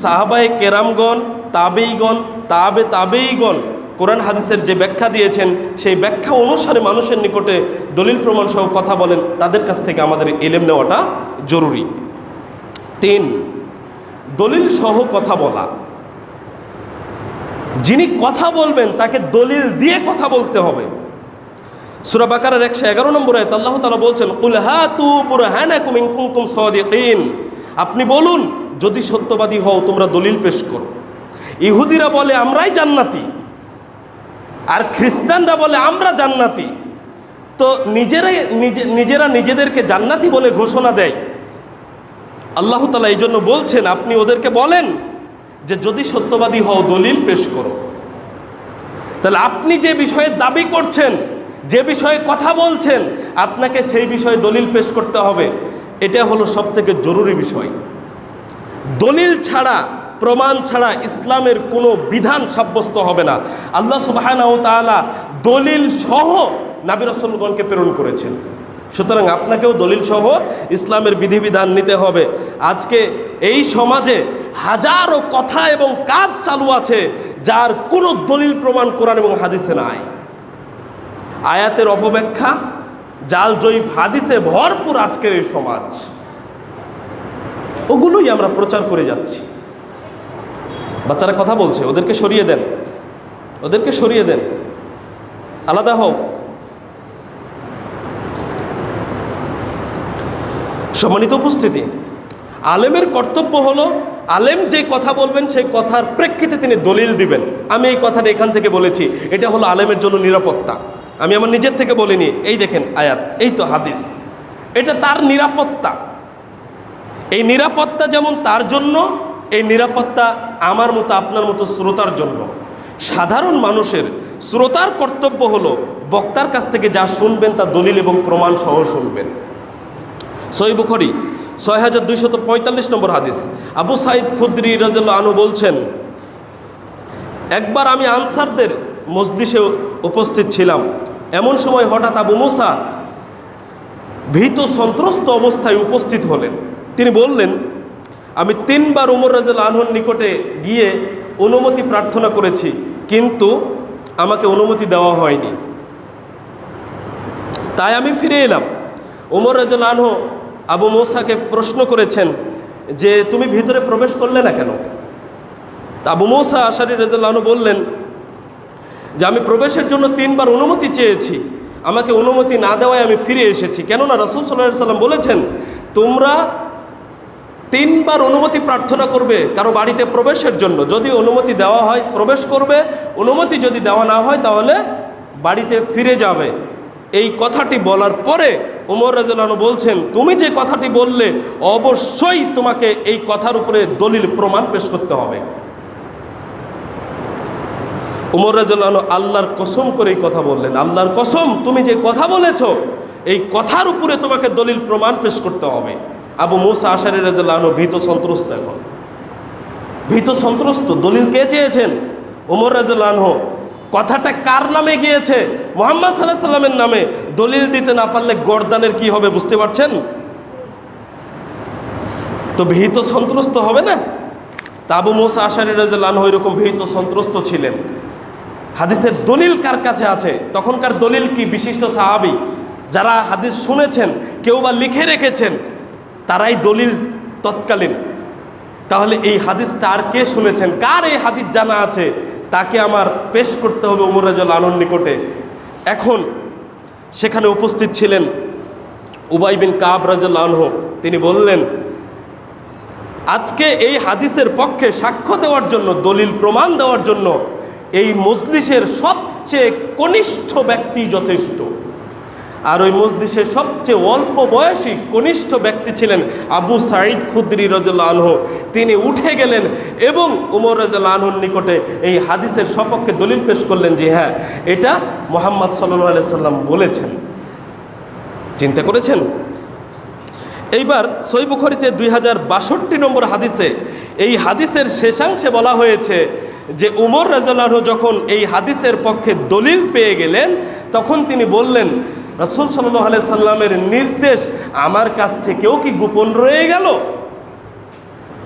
সাহাবায়ে কেরামগণ, তাবেইগণ, তাবেইগণ কোরআন হাদিসের যে ব্যাখ্যা দিয়েছেন, সেই ব্যাখ্যা অনুসারে মানুষের নিকটে দলিল প্রমাণ সহ কথা বলেন, তাদের কাছ থেকে আমাদের ইলম নেওয়াটা জরুরি। 3, দলিল সহ কথা বলা। যিনি কথা বলবেন তাকে দলিল দিয়ে কথা বলতে হবে। সূরা বাকারার 111 নম্বর আয়াত আল্লাহ তাআলা বলছেন, কুল হাতু বুরহানাকুম ইন কুনতুম সাদিকিন। আপনি বলুন, যদি সত্যবাদী হও তোমরা দলিল পেশ করো। ইহুদিরা বলে আমরাই জান্নাতি, আর খ্রিস্টানরা বলে আমরা জান্নাতি। তো নিজেরা নিজেদেরকে জান্নাতি বলে ঘোষণা দেয়। আল্লাহ তাআলা এই জন্য বলছেন, আপনি ওদেরকে বলেন যে যদি সত্যবাদী হও দলিল পেশ করো। তাহলে আপনি যে বিষয়ে দাবি করছেন, যে বিষয়ে কথা বলছেন, আপনাকে সেই বিষয়ে দলিল পেশ করতে হবে। এটা হলো সবথেকে জরুরি বিষয়। দলিল ছাড়া, প্রমাণ ছাড়া ইসলামের কোনো বিধান সাব্যস্ত হবে না। আল্লাহ সুবহানাহু ওয়া তাআলা দলিল সহ নবী রাসূলগণকে প্রেরণ করেছেন। সুতরাং আপনাকেও দলিল সহ ইসলামের বিধিবিধান নিতে হবে। আজকে এই সমাজে হাজারো কথা এবং কাজ চালু আছে যার কোনো দলিল প্রমাণ কোরআন এবং হাদিসে নাই। আয়াতের অপব্যাখ্যা, জাল জয়ীফ হাদিসে ভরপুর আজকের এই সমাজ। ওগুলোই আমরা প্রচার করে যাচ্ছি। বাচ্চারা কথা বলছে, ওদেরকে সরিয়ে দেন, ওদেরকে সরিয়ে দেন, আলাদা হও। সম্মানিত উপস্থিতি, আলেমের কর্তব্য হলো আলেম যে কথা বলবেন সেই কথার প্রেক্ষিতে তিনি দলিল দিবেন। আমি এই কথাটা এখান থেকে বলেছি, এটা হলো আলেমের জন্য নিরাপত্তা। আমি আমার নিজের থেকে বলিনি, এই দেখেন আয়াত, এই তো হাদিস, এটা তার নিরাপত্তা। এই নিরাপত্তা যেমন তার জন্য, এই নিরাপত্তা আমার মতো আপনার মতো শ্রোতার জন্য। সাধারণ মানুষের শ্রোতার কর্তব্য হলো বক্তার কাছ থেকে যা শুনবেন তা দলিল এবং প্রমাণ সহ শুনবেন। সহিহ বুখারী ৬২৪৫ নম্বর হাদিস, আবু সাঈদ খুদরি রাদিয়াল্লাহু আনহু বলছেন, একবার আমি আনসারদের মজলিসে উপস্থিত ছিলাম। এমন সময় হঠাৎ আবু মুসা ভীত সন্ত্রস্ত অবস্থায় উপস্থিত হলেন। তিনি বললেন, আমি 3 বার ওমর রাদিয়াল্লাহু আনহুর নিকটে গিয়ে অনুমতি প্রার্থনা করেছি, কিন্তু আমাকে অনুমতি দেওয়া হয়নি, তাই আমি ফিরে এলাম। ওমর রাদিয়াল্লাহু আনহু আবু মুসাকে প্রশ্ন করেছেন যে তুমি ভিতরে প্রবেশ করলে না কেন? তা আবু মুসা আশারী রাদিয়াল্লাহু আনহু বললেন যে আমি প্রবেশের জন্য 3 বার অনুমতি চেয়েছি, আমাকে অনুমতি না দেওয়ায় আমি ফিরে এসেছি। কেননা রাসূল সাল্লাল্লাহু আলাইহি সাল্লাম বলেছেন, তোমরা 3 বার অনুমতি প্রার্থনা করবে কারো বাড়িতে প্রবেশের জন্য। যদি অনুমতি দেওয়া হয় প্রবেশ করবে, অনুমতি যদি দেওয়া না হয় তাহলে বাড়িতে ফিরে যাবে। এই কথাটি বলার পরে ওমর রাদিয়াল্লাহু আনহু বলছেন, তুমি যে কথাটি বললে অবশ্যই তোমাকে এই কথার উপরে দলিল প্রমাণ পেশ করতে হবে। ওমর রাদিয়াল্লাহু আনহু আল্লাহর কসম করে এই কথা বললেন, আল্লাহর কসম, তুমি যে কথা বলেছ এই কথার উপরে তোমাকে দলিল প্রমাণ পেশ করতে হবে। আবু মুসা আশারী রাদিয়াল্লাহু আনহু ভীত সন্ত্রস্ত, এখন ভীত সন্ত্রস্ত। দলিল কে চেয়েছেন? ওমর রাদিয়াল্লাহু আনহু। কথাটা কার নামে গিয়েছে? মুহাম্মদ সাল্লাল্লাহু আলাইহি সাল্লামের নামে। দলিল দিতে না পারলে গর্দানের কি হবে বুঝতে পারছেন? তো ভীত সন্ত্রস্ত হবে না? তা আবু মুসা আশারী রাদিয়াল্লাহু আনহু এরকম ভীত সন্ত্রস্ত ছিলেন। হাদিসের দলিল কার কাছে আছে? তখনকার দলিল কি? বিশিষ্ট সাহাবী যারা হাদিস শুনেছেন, কেউ বা লিখে রেখেছেন, তারাই দলিল তৎকালীন। তাহলে এই হাদিসটা আর কে শুনেছেন, কার এই হাদিস জানা আছে, তাকে আমার পেশ করতে হবে ওমর রাদিয়াল্লাহু আনহুর নিকটে। এখন সেখানে উপস্থিত ছিলেন উবাই বিন কাব রাদিয়াল্লাহু আনহু। তিনি বললেন, আজকে এই হাদিসের পক্ষে সাক্ষ্য দেওয়ার জন্য, দলিল প্রমাণ দেওয়ার জন্য এই মজলিসের সবচেয়ে কনিষ্ঠ ব্যক্তি যথেষ্ট। আর ওই মজলিসের সবচেয়ে অল্প বয়সী কনিষ্ঠ ব্যক্তি ছিলেন আবু সাঈদ খুদরি রাদিয়াল্লাহু আনহু। তিনি উঠে গেলেন এবং ওমর রাদিয়াল্লাহু আনহুর নিকটে এই হাদিসের সপক্ষে দলিল পেশ করলেন যে হ্যাঁ, এটা মুহাম্মদ সাল্লাল্লাহু আলাইহি সাল্লাম বলেছেন। চিন্তা করেছেন? এইবার সহিহ বুখারীতে 2062 নম্বর হাদিসে, এই হাদিসের শেষাংশে বলা হয়েছে যে ওমর রাদিয়াল্লাহু আনহু যখন এই হাদিসের পক্ষে দলিল পেয়ে গেলেন, তখন তিনি বললেন, রাসূল সাল্লাল্লাহু আলাইহি সাল্লামের নির্দেশ আমার কাছ থেকেও কি গোপন রয়ে গেল?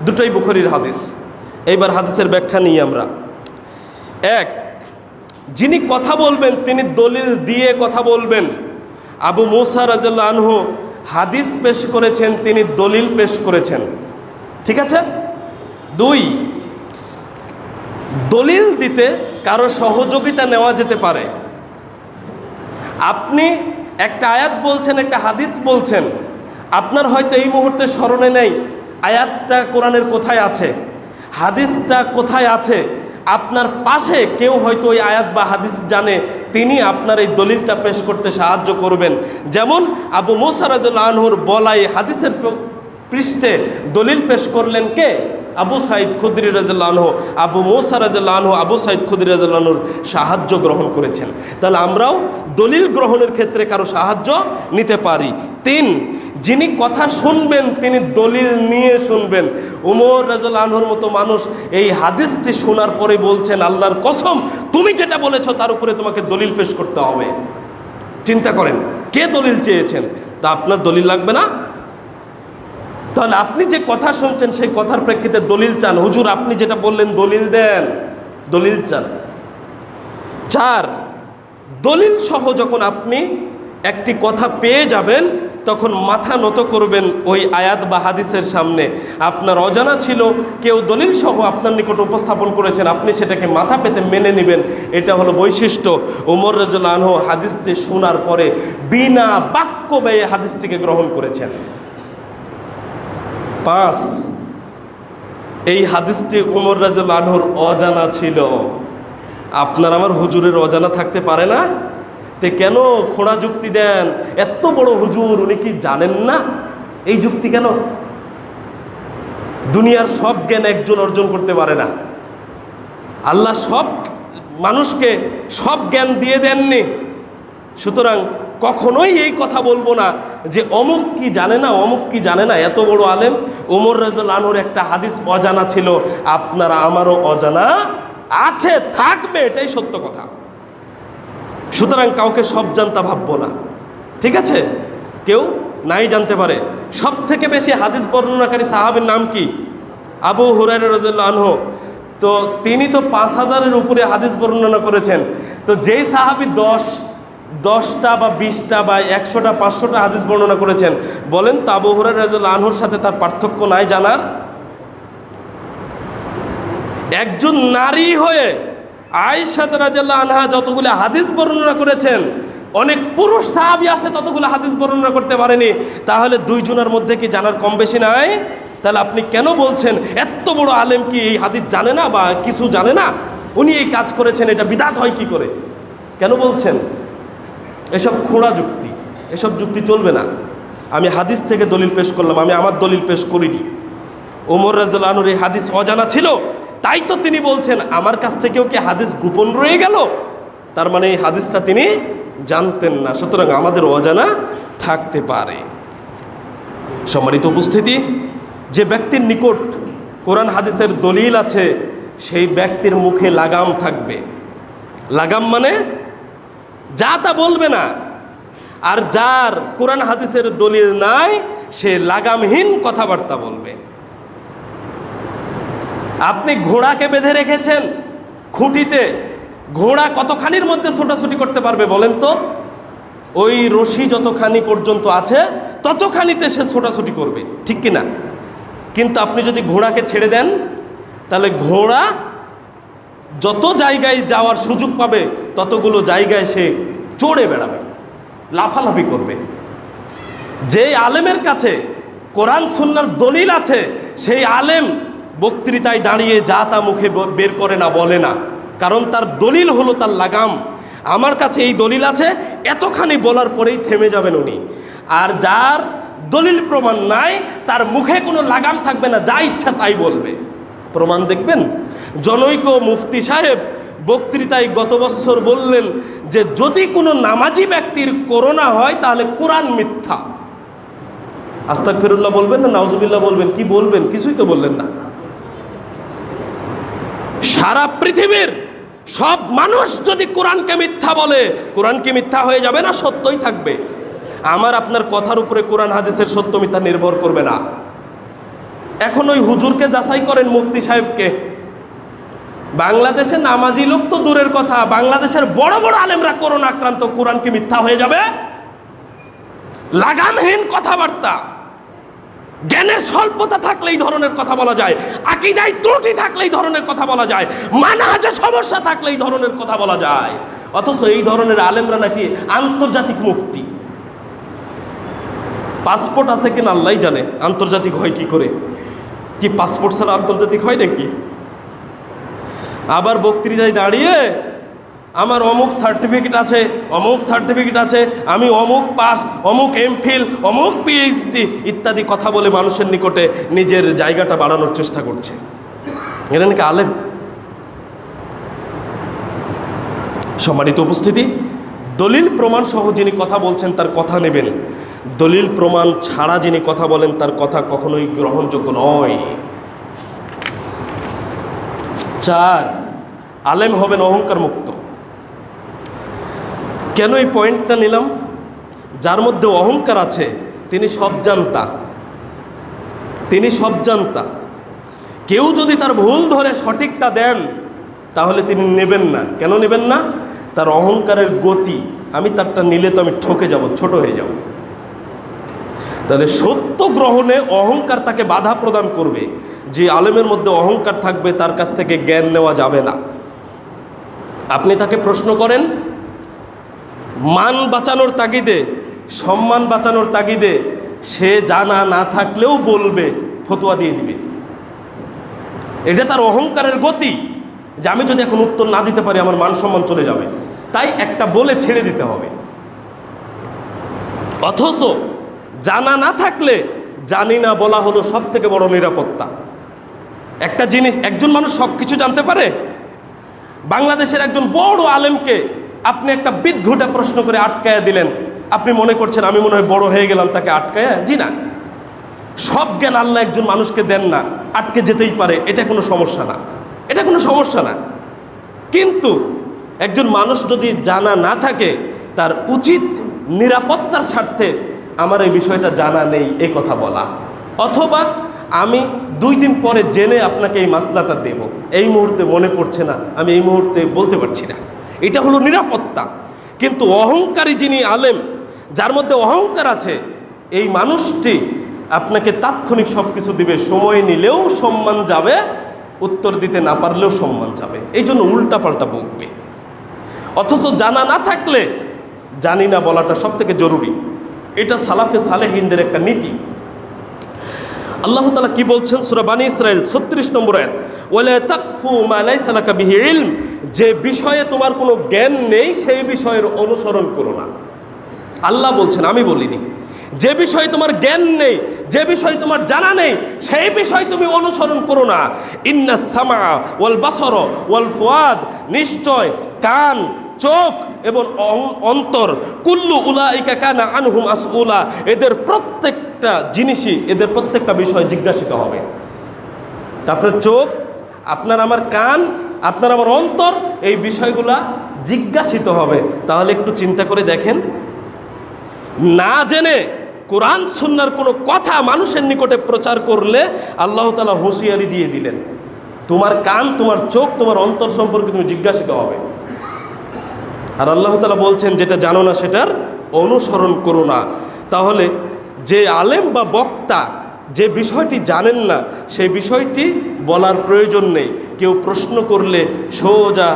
দুটোই বুখারীর হাদিস। এইবার হাদিসের ব্যাখ্যা নিই আমরা। এক, যিনি কথা বলবেন তিনি দলিল দিয়ে কথা বলবেন। আবু মুসা রাদিয়াল্লাহু আনহু হাদিস পেশ করেছেন, তিনি দলিল পেশ করেছেন, ঠিক আছে? 2, দলিল দিতে কারো সহযোগিতা নেওয়া যেতে পারে। আপনি একটা আয়াত বলছেন, একটা হাদিস বলছেন, আপনার হয়তো এই মুহূর্তে স্মরণে নেই আয়াতটা কোরআনের কোথায় আছে, হাদিসটা কোথায় আছে। আপনার পাশে কেউ হয়তো ওই আয়াত বা হাদিস জানে, তিনি আপনার এই দলিলটা পেশ করতে সাহায্য করবেন। যেমন আবু মুসা রাদিয়াল্লাহু আনহুর বলাই হাদিসের পৃষ্ঠে দলিল পেশ করলেন কে? আবু সাঈদ খুদরি রাদিয়াল্লাহু আনহু। আবু মুসা রাদিয়াল্লাহু আনহু আবু সাঈদ খুদরি রাদিয়াল্লাহু আনহুর সাহায্য গ্রহণ করেছেন। তাহলে আমরাও দলিল গ্রহণের ক্ষেত্রে কারো সাহায্য নিতে পারি। 3, যিনি কথা শুনবেন তিনি দলিল নিয়ে শুনবেন। ওমর রাদিয়াল্লাহু আনহুর মতো মানুষ এই হাদিসটি শোনার পরে বলছেন, আল্লাহর কসম, তুমি যেটা বলেছো তার উপরে তোমাকে দলিল পেশ করতে হবে। চিন্তা করেন, কে দলিল চেয়েছেন? তা আপনার দলিল লাগবে না? তাহলে আপনি যে কথা শুনছেন সেই কথার প্রেক্ষিতে দলিল চান। হুজুর আপনি যেটা বললেন দলিল দেন, দলিল চান। 4, দলিল সহ যখন আপনি একটি কথা পেয়ে যাবেন তখন মাথা নত করবেন ওই আয়াত বা হাদিসের সামনে। আপনার অজানা ছিল, কেউ দলিল সহ আপনার নিকট উপস্থাপন করেছেন, আপনি সেটাকে মাথা পেতে মেনে নেবেন। এটা হলো বৈশিষ্ট্য। ওমর রাদিয়াল্লাহু আনহু হাদিসটি শোনার পরে বিনা বাক্য ব্যয়ে হাদিসটিকে গ্রহণ করেছেন। 5, এই হাদিসটি ওমর রাদিয়াল্লাহু আনহুর অজানা ছিল। আপনার আমার হুজুরের অজানা থাকতে পারে না? তে কেন খোঁড়া যুক্তি দেন? এত বড় হুজুর, উনি কি জানেন না? এই যুক্তি কেন? দুনিয়ার সব জ্ঞান একজন অর্জন করতে পারে না। আল্লাহ সব মানুষকে সব জ্ঞান দিয়ে দেননি। সুতরাং কখনোই এই কথা বলবো না যে অমুক কি জানে না, অমুক কি জানে না। এত বড় আলেম, ওমর রাদিয়াল্লাহু আনহুর একটা হাদিস অজানা ছিল, আপনার আমারও অজানা আছে, থাকবে, এটাই সত্য কথা। সুতরাং কাউকে সব জানতা ভাববো না, ঠিক আছে? কেউ নাই জানতে পারে। সব থেকে বেশি হাদিস বর্ণনাকারী সাহাবীর নাম কি? আবু হুরায়রা রাদিয়াল্লাহু আনহু। তো তিনি তো 5000-এর উপরে হাদিস বর্ণনা করেছেন। তো যেই সাহাবী 10টা বা 20টা বা 100টা 500টা হাদিস বর্ণনা করেছেন, বলেন তো আবু হুরায়রা রাদিয়াল্লাহু আনহুর সাথে তার পার্থক্য নাই জানার? একজন নারী হয়ে আয়েশা রাদিয়াল্লাহু আনহা যতগুলো হাদিস বর্ণনা করেছেন, অনেক পুরুষ সাহাবী আছে ততগুলো হাদিস বর্ণনা করতে পারেনি। তাহলে দুইজনের মধ্যে কি জানার কম বেশি নাই? তাহলে আপনি কেন বলছেন এত বড় আলেম কি এই হাদিস জানে না বা কিছু জানে না, উনি এই কাজ করেছেন, এটা বিদআত হয় কি করে? কেন বলছেন? এসব খোঁড়া যুক্তি, এসব যুক্তি চলবে না। আমি হাদিস থেকে দলিল পেশ করলাম, আমি আমার দলিল পেশ করিনি। ওমর রাদিয়াল্লাহু আনহুর এই হাদিস অজানা ছিল, তাই তো তিনি বলছেন আমার কাছ থেকেও কি হাদিস গোপন রয়ে গেল? তার মানে এই হাদিসটা তিনি জানতেন না। সুতরাং আমাদের অজানা থাকতে পারে। সম্মানিত উপস্থিতি, যে ব্যক্তির নিকট কোরআন হাদিসের দলিল আছে সেই ব্যক্তির মুখে লাগাম থাকবে। লাগাম মানে যা তা বলবে না। আর যার কোরআন হাদিসের দলিল নাই সে লাগামহীন কথাবার্তা বলবে। আপনি ঘোড়াকে বেঁধে রেখেছেন খুঁটিতে, ঘোড়া কতখানির মধ্যে ছোটাছুটি করতে পারবে বলেন তো? ওই রশি যতখানি পর্যন্ত আছে ততখানিতে সে ছোটাছুটি করবে, ঠিক কিনা? কিন্তু আপনি যদি ঘোড়াকে ছেড়ে দেন তাহলে ঘোড়া যত জায়গায় যাওয়ার সুযোগ পাবে ততগুলো জায়গায় সে চড়ে বেড়াবে, লাফালাফি করবে। যেই আলেমের কাছে কোরআন সুন্নাহর দলিল আছে সেই আলেম বক্তৃতায় দাঁড়িয়ে যা তা মুখে বের করে না, বলে না। কারণ তার দলিল হলো তার লাগাম। আমার কাছে এই দলিল আছে, এতখানি বলার পরেই থেমে যাবেন উনি। আর যার দলিল প্রমাণ নাই তার মুখে কোনো লাগাম থাকবে না, যা ইচ্ছা তাই বলবে। প্রমাণ দেখবেন, জনৈক মুফতি সাহেব বক্তৃতায় গত বছর বললেন যে যদি কোনো নামাজি ব্যক্তির করোনা হয় তাহলে কোরআন মিথ্যা। আস্তাগফিরুল্লাহ বলবেন না নাউজুবিল্লাহ বলবেন? কি বলবেন? কিছুই তো বললেন না। সারা পৃথিবীর সব মানুষ যদি কোরআনকে মিথ্যা বলে, কোরআন কি মিথ্যা হয়ে যাবে না সত্যই থাকবে? আমার আপনার কথার উপরে কোরআন হাদিসের সত্য মিথ্যা নির্ভর করবে না। এখন ওই হুজুরকে যাচাই করেন, মুফতি সাহেবকে। বাংলাদেশে নামাজি লোক তো দূরের কথা, বাংলাদেশের বড় বড় আলেমরা করোনা আক্রান্ত, কোরআন কি মিথ্যা হয়ে যাবে? লাগামহীন কথাবার্তা, জ্ঞানের স্বল্পতা থাকলে এই ধরনের কথা বলা যায়, আকীদায় ত্রুটি থাকলে এই ধরনের কথা বলা যায়, মানহাজে সমস্যা থাকলে এই ধরনের কথা বলা যায়। অথচ এই ধরনের আলেমরা নাকি আন্তর্জাতিক মুফতি। পাসপোর্ট আছে কিনা আল্লাহই জানে, আন্তর্জাতিক হয় কি করে? কি পাসপোর্ট ছাড়া আন্তর্জাতিক হয় নাকি? আবার বক্তৃতায় দাঁড়িয়ে আমার অমুক সার্টিফিকেট আছে, অমুক সার্টিফিকেট আছে, আমি অমুক পাস, অমুক এমফিল, অমুক পিএইচডি ইত্যাদি কথা বলে মানুষের নিকটে নিজের জায়গাটা বাড়ানোর চেষ্টা করছে। এটা নাকি আলেম? সম্মানিত উপস্থিতি, দলিল প্রমাণ সহ যিনি কথা বলছেন তার কথা নেবেন, দলিল প্রমাণ ছাড়া যিনি কথা বলেন তার কথা কখনোই গ্রহণযোগ্য নয়। 4, আলেম হবেন অহংকার মুক্ত। কেন এই পয়েন্টটা নিলাম? যার মধ্যে অহংকার আছে তিনি সব জানতা, তিনি সব জানতা। কেউ যদি তার ভুল ধরে সঠিকটা দেন তাহলে তিনি নেবেন না। কেন নেবেন না? তার অহংকারের গতি, আমি তারটা নিলে তো আমি ঠকে যাব, ছোট হয়ে যাব। তাহলে সত্য গ্রহণে অহংকার তাকে বাধা প্রদান করবে। যে আলেমের মধ্যে অহংকার থাকবে তার কাছ থেকে জ্ঞান নেওয়া যাবে না। আপনি তাকে প্রশ্ন করেন, মান বাঁচানোর তাগিদে, সম্মান বাঁচানোর তাগিদে সে জানা না থাকলেও বলবে, ফতোয়া দিয়ে দিবে। এটা তার অহংকারের গতি, যে আমি যদি এখন উত্তর না দিতে পারি আমার মান সম্মান চলে যাবে, তাই একটা বলে ছেড়ে দিতে হবে। অথচ জানা না থাকলে জানি না বলা হলো সব থেকে বড় নিরাপত্তা। একটা জিনিস, একজন মানুষ সব কিছু জানতে পারে। বাংলাদেশের একজন বড় আলেমকে আপনি একটা বিদঘুটে প্রশ্ন করে আটকায়া দিলেন, আপনি মনে করছেন আমি মনে হয় বড় হয়ে গেলাম তাকে আটকায়া। জি না, সব জ্ঞান আল্লাহ একজন মানুষকে দেন না, আটকে যেতেই পারে, এটা কোনো সমস্যা না, এটা কোনো সমস্যা না। কিন্তু একজন মানুষ যদি জানা না থাকে, তার উচিত নিরাপত্তার স্বার্থে আমার এই বিষয়টা জানা নেই এই কথা বলা, অথবা আমি 2 দিন পরে জেনে আপনাকে এই মাসলাটা দেব, এই মুহূর্তে মনে পড়ছে না, আমি এই মুহূর্তে বলতে পারছি না। এটা হলো নিরাপত্তা। কিন্তু অহংকারী যিনি আলেম, যার মধ্যে অহংকার আছে, এই মানুষটি আপনাকে তাৎক্ষণিক সব কিছু দিবে, সময় নিলেও সম্মান যাবে, উত্তর দিতে না পারলেও সম্মান যাবে, এই জন্য উল্টাপাল্টা বকবে। অথচ জানা না থাকলে জানি না বলাটা সব থেকে জরুরি। এটা সালাফে সালেহিনদের একটা নীতি। আল্লাহ তাআলা কি বলছেন সূরা বানী ইসরাইল 36 নম্বর আয়াত, ওয়ালা তাকফু মা লাইসা লাকা বিহি ইলম, যে বিষয়ে তোমার কোনো জ্ঞান নেই সেই বিষয়ের অনুসরণ করো না। আল্লাহ বলছেন, আমি বলিনি। যে বিষয়ে তোমার জ্ঞান নেই, যে বিষয় তোমার জানা নেই, সেই বিষয় তুমি অনুসরণ করো না। ইন্নাস সামা ওয়াল বাসর ওয়াল ফুয়াদ, নিশ্চয় কান, চোখ এবং অন্তর, কুল্লু উলাইকা কানা আনহু মাসউলা, এদের প্রত্যেকটা জিনিসই, এদের প্রত্যেকটা বিষয় জিজ্ঞাসিত হবে। আপনার চোখ, আপনার আমার কান, আপনার আমার অন্তর, এই বিষয়গুলা জিজ্ঞাসিত হবে। তাহলে একটু চিন্তা করে দেখেন, না জেনে কোরআন সুন্নাহর কোনো কথা মানুষের নিকটে প্রচার করলে আল্লাহ তাআলা হুঁশিয়ারি দিয়ে দিলেন, তোমার কান, তোমার চোখ, তোমার অন্তর সম্পর্কে তুমি জিজ্ঞাসিত হবে। আর আল্লাহ তাআলা বলছেন, যেটা জানো না সেটার অনুসরণ করো না। তাহলে যে আলেম বা বক্তা যে বিষয়টি জানেন না, সেই বিষয়টি বলার প্রয়োজন নেই। কেউ প্রশ্ন করলে সোজা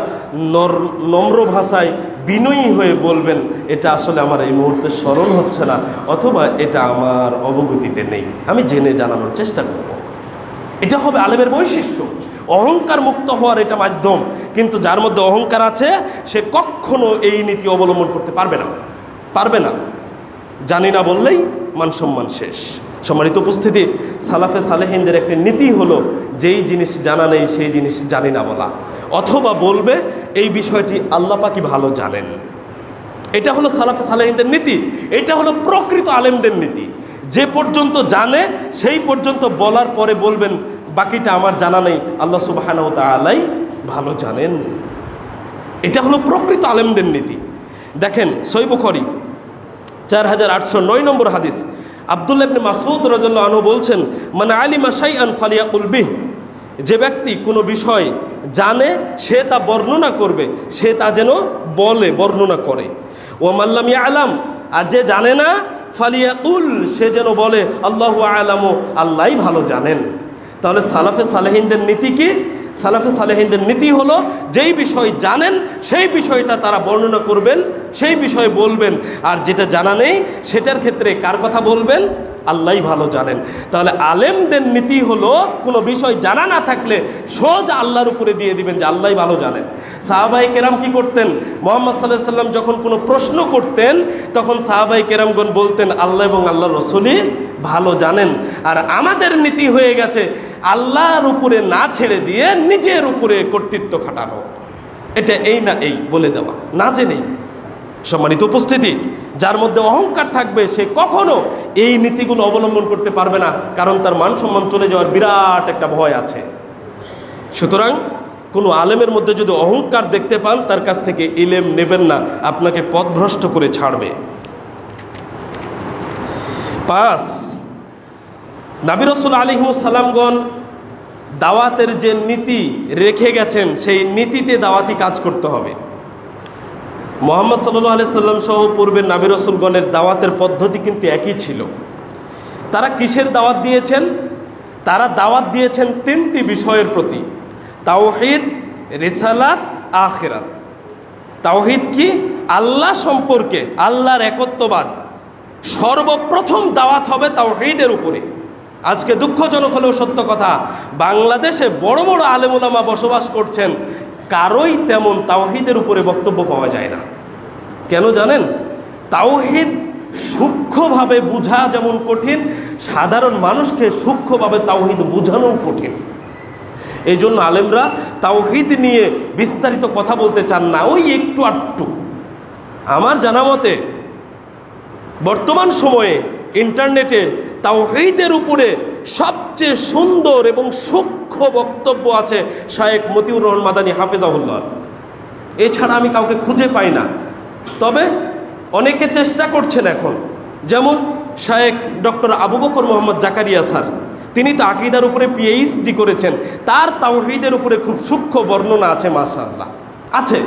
নম্র ভাষায় বিনয়ী হয়ে বলবেন, এটা আসলে আমার এই মুহূর্তে স্মরণ হচ্ছে না, অথবা এটা আমার অবগতিতে নেই, আমি জেনে জানানোর চেষ্টা করব। এটা হবে আলেমের বৈশিষ্ট্য। অহংকার মুক্ত হওয়ার এটা মাধ্যম। কিন্তু যার মধ্যে অহংকার আছে, সে কখনো এই নীতি অবলম্বন করতে পারবে না। জানি না বললেই মান সম্মান শেষ। সম্মানিত উপস্থিতি, সালাফে সালেহিনদের একটা নীতি হলো, যেই জিনিস জানা নেই সেই জিনিস জানি না বলা, অথবা বলবে এই বিষয়টি আল্লাহ পাকই ভালো জানেন। এটা হলো সালাফে সালেহিনদের নীতি। এটা হলো প্রকৃত আলেমদের নীতি। যে পর্যন্ত জানে সেই পর্যন্ত বলার পরে বলবেন, বাকিটা আমার জানা নেই, আল্লাহ সুবহানাহু ওয়া তাআলাই ভালো জানেন। এটা হলো প্রকৃত আলেমদের নীতি। দেখেন সহিহ বুখারী 4809 নম্বর হাদিস, আব্দুল্লাহ ইবনে মাসউদ রাদিয়াল্লাহু আনহু বলছেন, মান আলিমা শাইআন ফালিয়াকুল বিহ, যে ব্যক্তি কোনো বিষয় জানে সে তা বর্ণনা করবে, সে তা যেন বলে, বর্ণনা করে। ওয়া মান লাম ইয়ালাম, আর যে জানে না, ফালিয়াকুল, সে যেন বলে আল্লাহু আ'লামু, আল্লাহই ভালো জানেন। তাহলে সালাফে সালেহিনদের নীতি কি? সালাফে সালেহিনদের নীতি হলো, যেই বিষয় জানেন সেই বিষয়টা তারা বর্ণনা করবেন, সেই বিষয়ে বলবেন। আর যেটা জানা নেই সেটার ক্ষেত্রে কার কথা বলবেন? আল্লাহই ভালো জানেন। তাহলে আলেমদের নীতি হলো, কোনো বিষয় জানা না থাকলে সোজা আল্লাহর উপরে দিয়ে দিবেন যে আল্লাহই ভালো জানেন। সাহাবায়ে কেরাম কি করতেন? মুহাম্মদ সাল্লাল্লাহু আলাইহি সাল্লাম যখন কোনো প্রশ্ন করতেন, তখন সাহাবায়ে কেরামগণ বলতেন আল্লাহ এবং আল্লাহর রাসূলই ভালো জানেন। আর আমাদের নীতি হয়ে গেছে আল্লাহর উপরে না ছেড়ে দিয়ে নিজের উপরে কর্তৃত্ব খাটানো। এটা এই না এই বলে দেওয়া, না জেনেই। সম্মানিত উপস্থিতি, যার মধ্যে অহংকার থাকবে সে কখনো এই নীতিগুলো অবলম্বন করতে পারবে না, কারণ তার মান সম্মান চলে যাওয়ার বিরাট একটা ভয় আছে। সুতরাং কোনো আলেমের মধ্যে যদি অহংকার দেখতে পান, তার কাছ থেকে ইলম নেবেন না, আপনাকে পথভ্রষ্ট করে ছাড়বে। 5, নবী রাসূল আলাইহিস সালামগণ দাওয়াতের যে নীতি রেখে গেছেন, সেই নীতিতে দাওয়াতি কাজ করতে হবে। মুহাম্মদ সাল্লাল্লাহু আলাইহি সাল্লাম সহ পূর্বের নবী রাসূলগণের দাওয়াতের পদ্ধতি কিন্তু একই ছিল। তারা কিসের দাওয়াত দিয়েছেন? তারা দাওয়াত দিয়েছেন 3টি বিষয়ের প্রতি: তাওহীদ, রিসালাত, আখিরাত। তাওহীদ কি? আল্লাহ সম্পর্কে, আল্লাহর একত্ববাদ। সর্বপ্রথম দাওয়াত হবে তাওহীদের উপরে। আজকে দুঃখজনক হলেও সত্য কথা, বাংলাদেশে বড় বড় আলেম ওলামা বসবাস করছেন, কারোই তেমন তাওহীদের উপরে বক্তব্য পাওয়া যায় না। কেন জানেন? তাওহীদ সূক্ষ্মভাবে বোঝা যেমন কঠিন, সাধারণ মানুষকে সূক্ষ্মভাবে তাওহীদ বোঝানোও কঠিন। এই জন্য আলেমরা তাওহীদ নিয়ে বিস্তারিত কথা বলতে চান না, ওই একটু আধটু। আমার জানা মতে বর্তমান সময়ে ইন্টারনেটে তাওহীদের উপরে সবচেয়ে সুন্দর এবং সূক্ষ্ম বক্তব্য আছে শায়েখ মতিউর রহমান মাদানী হাফেজাহুল্লাহ। এছাড়া আমি কাউকে খুঁজে পাই না। তবে অনেকে চেষ্টা করছেন এখন, যেমন শায়েখ ডক্টর আবু বকর মোহাম্মদ জাকারিয়া স্যার, তিনি তো আকীদার উপরে পিএইচডি করেছেন, তার তাওহীদের উপরে খুব সূক্ষ্ম বর্ণনা আছে, মাশাআল্লাহ আছে।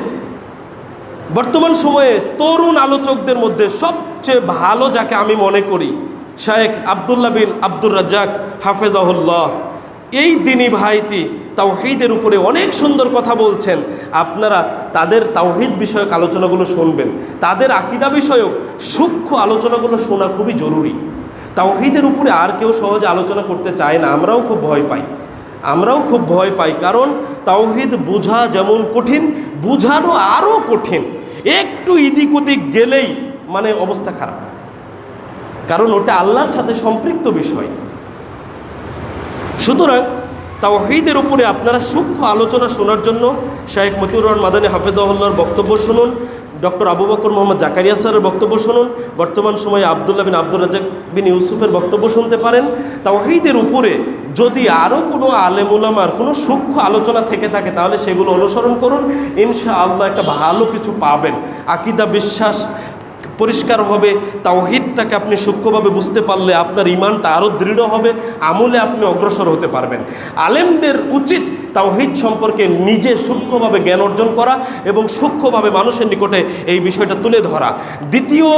বর্তমান সময়ে তরুণ আলোচকদের মধ্যে সবচেয়ে ভালো যাকে আমি মনে করি, শায়েখ আব্দুল্লাহ বিন আব্দুর রাজ্জাক হাফেজাহুল্লাহ। এই দিনী ভাইটি তাওহীদের উপরে অনেক সুন্দর কথা বলছেন। আপনারা তাদের তাওহীদ বিষয়ক আলোচনাগুলো শুনবেন, তাদের আকীদা বিষয়ক সূক্ষ্ম আলোচনাগুলো শোনা খুবই জরুরি। তাওহীদের উপরে আর কেউ সহজে আলোচনা করতে চায় না, আমরাও খুব ভয় পাই, কারণ তাওহীদ বোঝা যেমন কঠিন, বোঝানো আরও কঠিন। একটু ইদিক উদিক গেলেই মানে অবস্থা খারাপ, কারণ ওটা আল্লাহর সাথে সম্পৃক্ত বিষয়। সুতরাং তাওহীদের উপরে আপনারা সূক্ষ্ম আলোচনা শোনার জন্য শায়েখ মতিউর রহমান মাদানী হাফেজাহুল্লাহর বক্তব্য শুনুন, ডক্টর আবু বকর মোহাম্মদ জাকারিয়া স্যারের বক্তব্য শুনুন, বর্তমান সময়ে আব্দুল্লাহ বিন আব্দুর রাজ্জাক বিন ইউসুফের বক্তব্য শুনতে পারেন। তাওহীদের উপরে যদি আরও কোনো আলেম উলামার কোনো সূক্ষ্ম আলোচনা থেকে থাকে তাহলে সেগুলো অনুসরণ করুন, ইনশাআল্লাহ একটা ভালো কিছু পাবেন। আকীদা বিশ্বাস পরিষ্কার হবে, তাওহীদটাকে আপনি সূক্ষ্মভাবে বুঝতে পারলে আপনার ঈমানটা আরও দৃঢ় হবে, আমলে আপনি অগ্রসর হতে পারবেন। আলেমদের উচিত তাওহীদ সম্পর্কে নিজে সূক্ষ্মভাবে জ্ঞান অর্জন করা এবং সূক্ষ্মভাবে মানুষের নিকটে এই বিষয়টা তুলে ধরা। দ্বিতীয়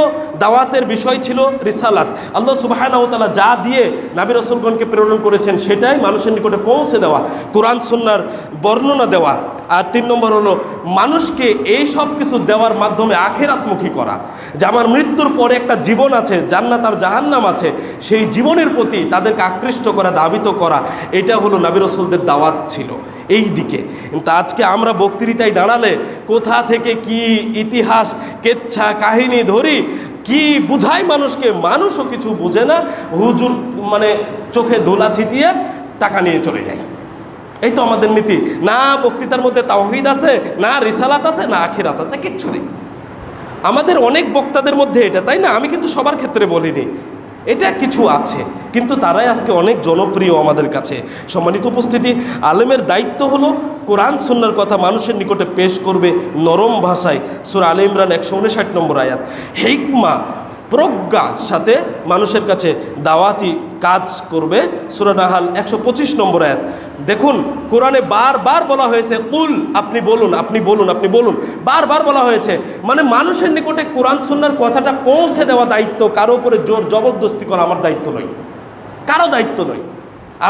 দাওয়াতের বিষয় ছিল রিসালাত। আল্লাহ সুবহানাহু ওয়া তাআলা যা দিয়ে নবী রাসূলগণকে প্রেরণ করেছেন সেটাই মানুষের নিকটে পৌঁছে দেওয়া, কোরআন সুন্নাহর বর্ণনা দেওয়া। আর 3 নম্বর হলো মানুষকে এই সব কিছু দেওয়ার মাধ্যমে আখিরাতমুখী করা, যে আমার মৃত্যুর পরে একটা জীবন আছে, জান্নাত আর জাহান্নাম আছে, সেই জীবনের প্রতি তাদেরকে আকৃষ্ট করা, ধাবিত করা, এটা হলো নবী রাসূলদের দাওয়াত ছিল এই দিকে। কিন্তু আজকে আমরা বক্তৃতায় দাঁড়ালে কোথা থেকে কি ইতিহাস কেচ্ছা কাহিনী ধরি, কি বুঝাই মানুষকে, মানুষও কিছু বুঝে না, হুজুর মানে চোখে ধুলা ছিটিয়ে টাকা নিয়ে চলে যায়। এই তো আমাদের নীতি। না বক্তৃতার মধ্যে তাওহীদ আছে, না রিসালাত আছে, না আখিরাত আছে, কিচ্ছু নেই। আমাদের অনেক বক্তাদের মধ্যে এটা, তাই না? আমি কিন্তু সবার ক্ষেত্রে বলিনি, এটা কিছু আছে, কিন্তু তারাই আজকে অনেক জনপ্রিয় আমাদের কাছে। সম্মানিত উপস্থিতি, আলেমের দায়িত্ব হলো কোরআন সুন্নাহর কথা মানুষের নিকটে পেশ করবে নরম ভাষায়। সূরা আলে ইমরান 159 নম্বর আয়াত। হিকমা প্রজ্ঞার সাথে মানুষের কাছে দাওয়াতি কাজ করবে। সূরা নাহাল 125 নম্বর আয়াত। দেখুন কোরআনে বারবার বলা হয়েছে কুল, আপনি বলুন, আপনি বলুন, আপনি বলুন, বারবার বলা হয়েছে। মানে মানুষের নিকটে কোরআন সুন্নাহর কথাটা পৌঁছে দেওয়া দায়িত্ব, কারো উপরে জোর জবরদস্তি করা আমার দায়িত্ব নয়, কারো দায়িত্ব নয়।